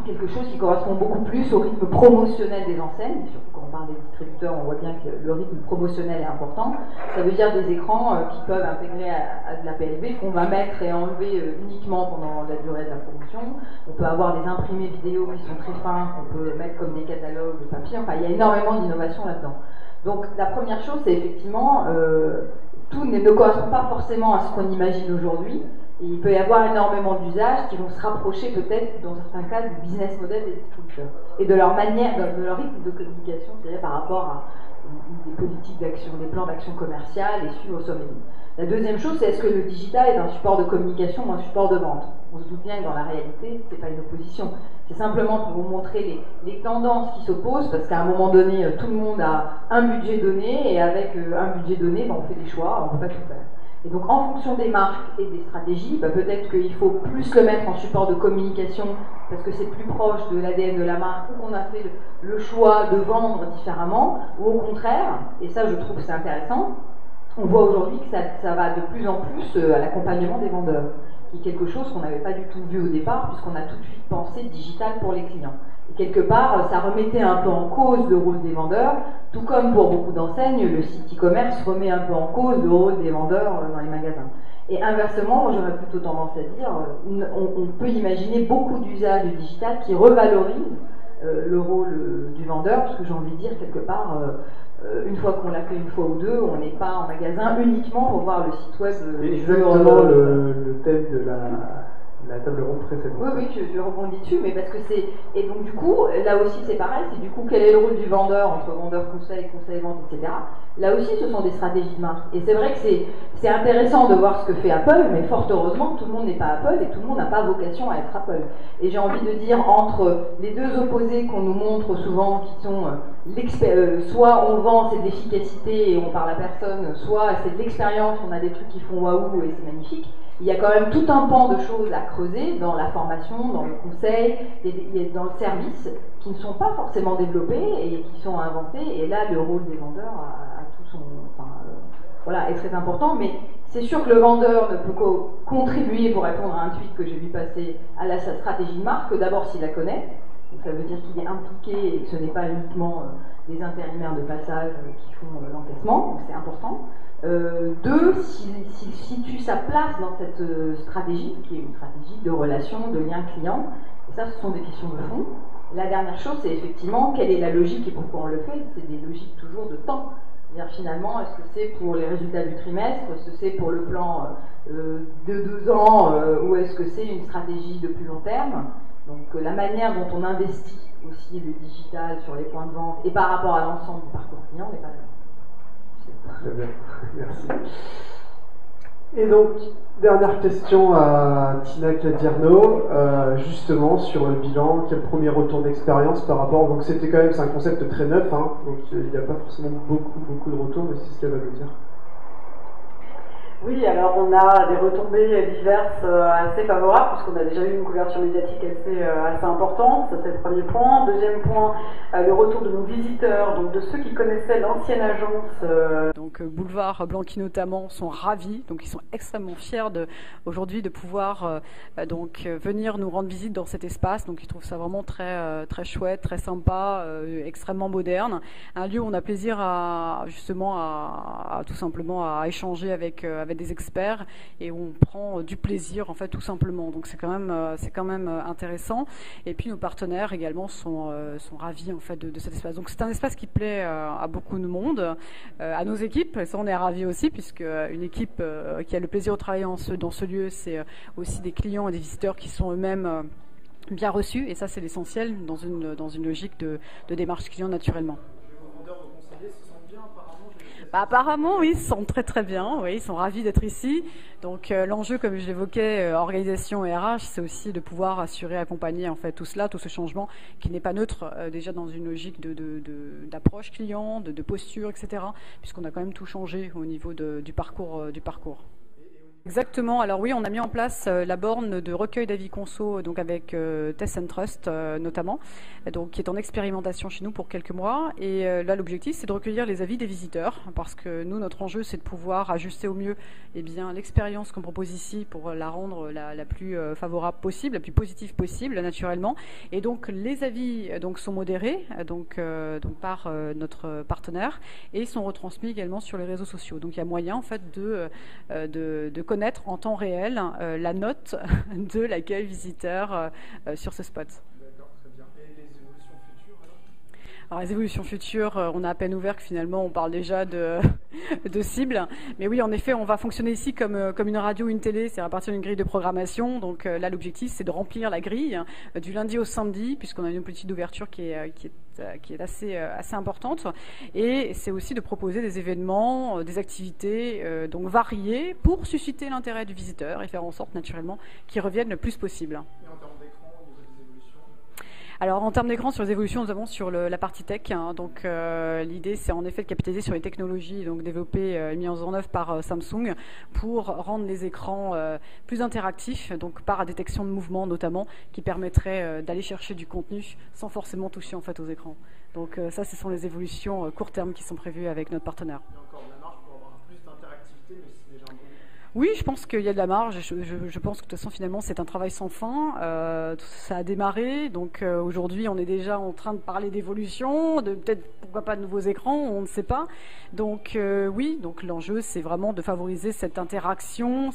S2: quelque chose qui correspond beaucoup plus au rythme promotionnel des enseignes. Et surtout quand on parle des distributeurs, on voit bien que le rythme promotionnel est important. Ça veut dire des écrans qui peuvent intégrer à de la PLV, qu'on va mettre et enlever uniquement pendant la durée de la promotion. On peut avoir des imprimés vidéo qui sont très fins, qu'on peut mettre comme des catalogues de papier. Enfin, il y a énormément d'innovation là-dedans. Donc la première chose, c'est effectivement, tout ne correspond pas forcément à ce qu'on imagine aujourd'hui. Et il peut y avoir énormément d'usages qui vont se rapprocher peut-être, dans certains cas, du business model des distributeurs et de leur manière, de leur rythme de communication, c'est-à-dire par rapport à des politiques d'action, des plans d'action commerciale et suivre au sommet. La deuxième chose, c'est est-ce que le digital est un support de communication ou un support de vente? On se doute bien que dans la réalité, ce n'est pas une opposition. C'est simplement pour vous montrer les tendances qui s'opposent, parce qu'à un moment donné, tout le monde a un budget donné, et avec un budget donné, on fait des choix, on ne peut pas tout faire. Et donc, en fonction des marques et des stratégies, peut-être qu'il faut plus le mettre en support de communication parce que c'est plus proche de l'ADN de la marque ou qu'on a fait le choix de vendre différemment, ou au contraire, et ça je trouve c'est intéressant, on voit aujourd'hui que ça va de plus en plus à l'accompagnement des vendeurs, qui est quelque chose qu'on n'avait pas du tout vu au départ puisqu'on a tout de suite pensé digital pour les clients. Et quelque part, ça remettait un peu en cause le rôle des vendeurs, tout comme pour beaucoup d'enseignes, le site e-commerce remet un peu en cause le rôle des vendeurs dans les magasins. Et inversement, j'aurais plutôt tendance à dire, on peut imaginer beaucoup d'usages du digital qui revalorisent le rôle du vendeur, parce que j'ai envie de dire quelque part, une fois qu'on l'a fait une fois ou deux, on n'est pas en magasin uniquement pour voir le site web.
S1: Exactement le thème de la table ronde précédente.
S2: Oui, je rebondis dessus, mais parce que c'est... Et donc du coup, là aussi c'est pareil, c'est du coup quel est le rôle du vendeur entre vendeur conseil, conseil vente, etc. Là aussi ce sont des stratégies de marque. Et c'est vrai que c'est intéressant de voir ce que fait Apple, mais fort heureusement tout le monde n'est pas Apple et tout le monde n'a pas vocation à être Apple. Et j'ai envie de dire, entre les deux opposés qu'on nous montre souvent, qui sont soit on vend c'est de l'efficacité et on parle à personne, soit c'est de l'expérience, on a des trucs qui font waouh et c'est magnifique. Il y a quand même tout un pan de choses à creuser dans la formation, dans le conseil, et dans le service, qui ne sont pas forcément développés et qui sont inventés. Et là, le rôle des vendeurs a tout son... est très important. Mais c'est sûr que le vendeur ne peut contribuer, pour répondre à un tweet que j'ai vu passer, à sa stratégie de marque, que d'abord s'il la connaît. Donc ça veut dire qu'il est impliqué et que ce n'est pas uniquement des intérimaires de passage qui font l'encaissement. Donc c'est important. Deux, s'il situe sa place dans cette stratégie, qui est une stratégie de relation, de lien client, et ça ce sont des questions de fond. La dernière chose, c'est effectivement quelle est la logique et pourquoi on le fait. C'est des logiques toujours de temps. C'est-à-dire finalement, est-ce que c'est pour les résultats du trimestre, est-ce que c'est pour le plan de 2 ans, ou est-ce que c'est une stratégie de plus long terme. Donc la manière dont on investit aussi le digital sur les points de vente et par rapport à l'ensemble du parcours client n'est pas la même.
S1: Très bien, merci. Et donc, dernière question à Tina Cadierno, justement sur le bilan, quel premier retour d'expérience par rapport... Donc c'était quand même, c'est un concept très neuf, hein, donc il n'y a pas forcément beaucoup de retours, mais c'est ce qu'elle va nous dire.
S4: Oui, alors on a des retombées diverses assez favorables, puisqu'on a déjà eu une couverture médiatique assez importante, ça c'est le premier point. Deuxième point, le retour de nos visiteurs, donc de ceux qui connaissaient l'ancienne agence.
S5: Donc Boulevard Blanqui notamment sont ravis, donc ils sont extrêmement fiers aujourd'hui de pouvoir venir nous rendre visite dans cet espace, donc ils trouvent ça vraiment très chouette, très sympa, extrêmement moderne, un lieu où on a plaisir à tout simplement à échanger avec des experts et où on prend du plaisir en fait tout simplement. Donc c'est quand même intéressant. Et puis nos partenaires également sont ravis en fait de cet espace. Donc c'est un espace qui plaît à beaucoup de monde, à nos équipes. Et ça on est ravis aussi puisque une équipe qui a le plaisir de travailler dans ce lieu, c'est aussi des clients et des visiteurs qui sont eux-mêmes bien reçus. Et ça c'est l'essentiel dans une logique de démarche client naturellement. Apparemment, oui, ils se sentent très très bien, oui, ils sont ravis d'être ici. Donc l'enjeu, comme je l'évoquais, organisation et RH, c'est aussi de pouvoir assurer, accompagner en fait tout cela, tout ce changement qui n'est pas neutre, déjà dans une logique d'approche client, de posture, etc. Puisqu'on a quand même tout changé au niveau du parcours. Exactement. Alors oui, on a mis en place la borne de recueil d'avis conso, donc avec Test and Trust notamment, donc qui est en expérimentation chez nous pour quelques mois. Et là, l'objectif, c'est de recueillir les avis des visiteurs, parce que nous, notre enjeu, c'est de pouvoir ajuster au mieux, l'expérience qu'on propose ici pour la rendre la plus favorable possible, la plus positive possible, naturellement. Et donc les avis sont modérés, par notre partenaire, et sont retransmis également sur les réseaux sociaux. Donc il y a moyen en fait de connaître en temps réel la note de l'accueil visiteur sur ce spot.
S1: D'accord, très bien. Et les évolutions futures
S5: alors les évolutions futures, on a à peine ouvert que finalement on parle déjà de cibles. Mais oui, en effet, on va fonctionner ici comme une radio, une télé, c'est à partir d'une grille de programmation. Donc là, l'objectif, c'est de remplir la grille du lundi au samedi, puisqu'on a une politique d'ouverture qui est assez importante. Et c'est aussi de proposer des événements, des activités donc variées pour susciter l'intérêt du visiteur et faire en sorte naturellement qu'il revienne le plus possible.
S1: Et en termes d'écran, au niveau des évolutions?
S5: Alors en termes d'écran, sur les évolutions, nous avons sur la partie tech. Donc l'idée, c'est en effet de capitaliser sur les technologies donc développées et mises en œuvre par Samsung pour rendre les écrans plus interactifs, donc par la détection de mouvements notamment, qui permettrait d'aller chercher du contenu sans forcément toucher en fait aux écrans. Donc ça, ce sont les évolutions court terme qui sont prévues avec notre partenaire.
S1: Il y a encore de la marge pour avoir plus d'interactivité, mais c'est déjà un bon.
S5: Oui, je pense qu'il y a de la marge. Je pense que de toute façon, finalement, c'est un travail sans fin. Ça a démarré. Donc aujourd'hui, on est déjà en train de parler d'évolution, de peut-être, pourquoi pas, de nouveaux écrans, on ne sait pas. Donc oui, donc l'enjeu, c'est vraiment de favoriser cette interaction,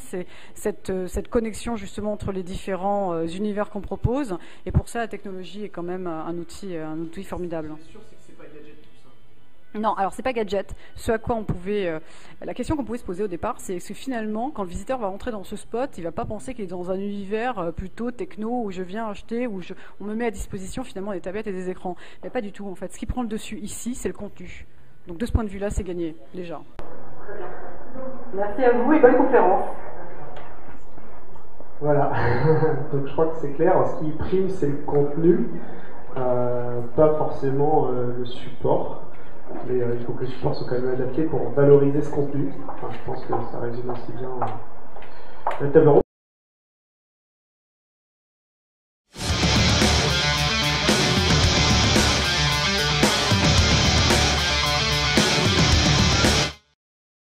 S5: cette connexion justement entre les différents univers qu'on propose. Et pour ça, la technologie est quand même un outil formidable.
S1: Ce qui est sûr, c'est que c'est pas gadget tout ça.
S5: Non, alors c'est pas gadget. Ce à quoi on pouvait, la question qu'on pouvait se poser au départ, c'est que finalement, quand le visiteur va entrer dans ce spot, il va pas penser qu'il est dans un univers plutôt techno où je viens acheter, on me met à disposition finalement des tablettes et des écrans. Mais pas du tout en fait. Ce qui prend le dessus ici, c'est le contenu. Donc de ce point de vue-là, c'est gagné déjà.
S4: Merci à vous et bonne conférence.
S1: Voilà. Donc je crois que c'est clair. Ce qui prime, c'est le contenu, pas forcément le support. Mais il faut que le support soit quand même adapté pour valoriser ce contenu. Enfin, je pense que ça résume assez bien la table ronde.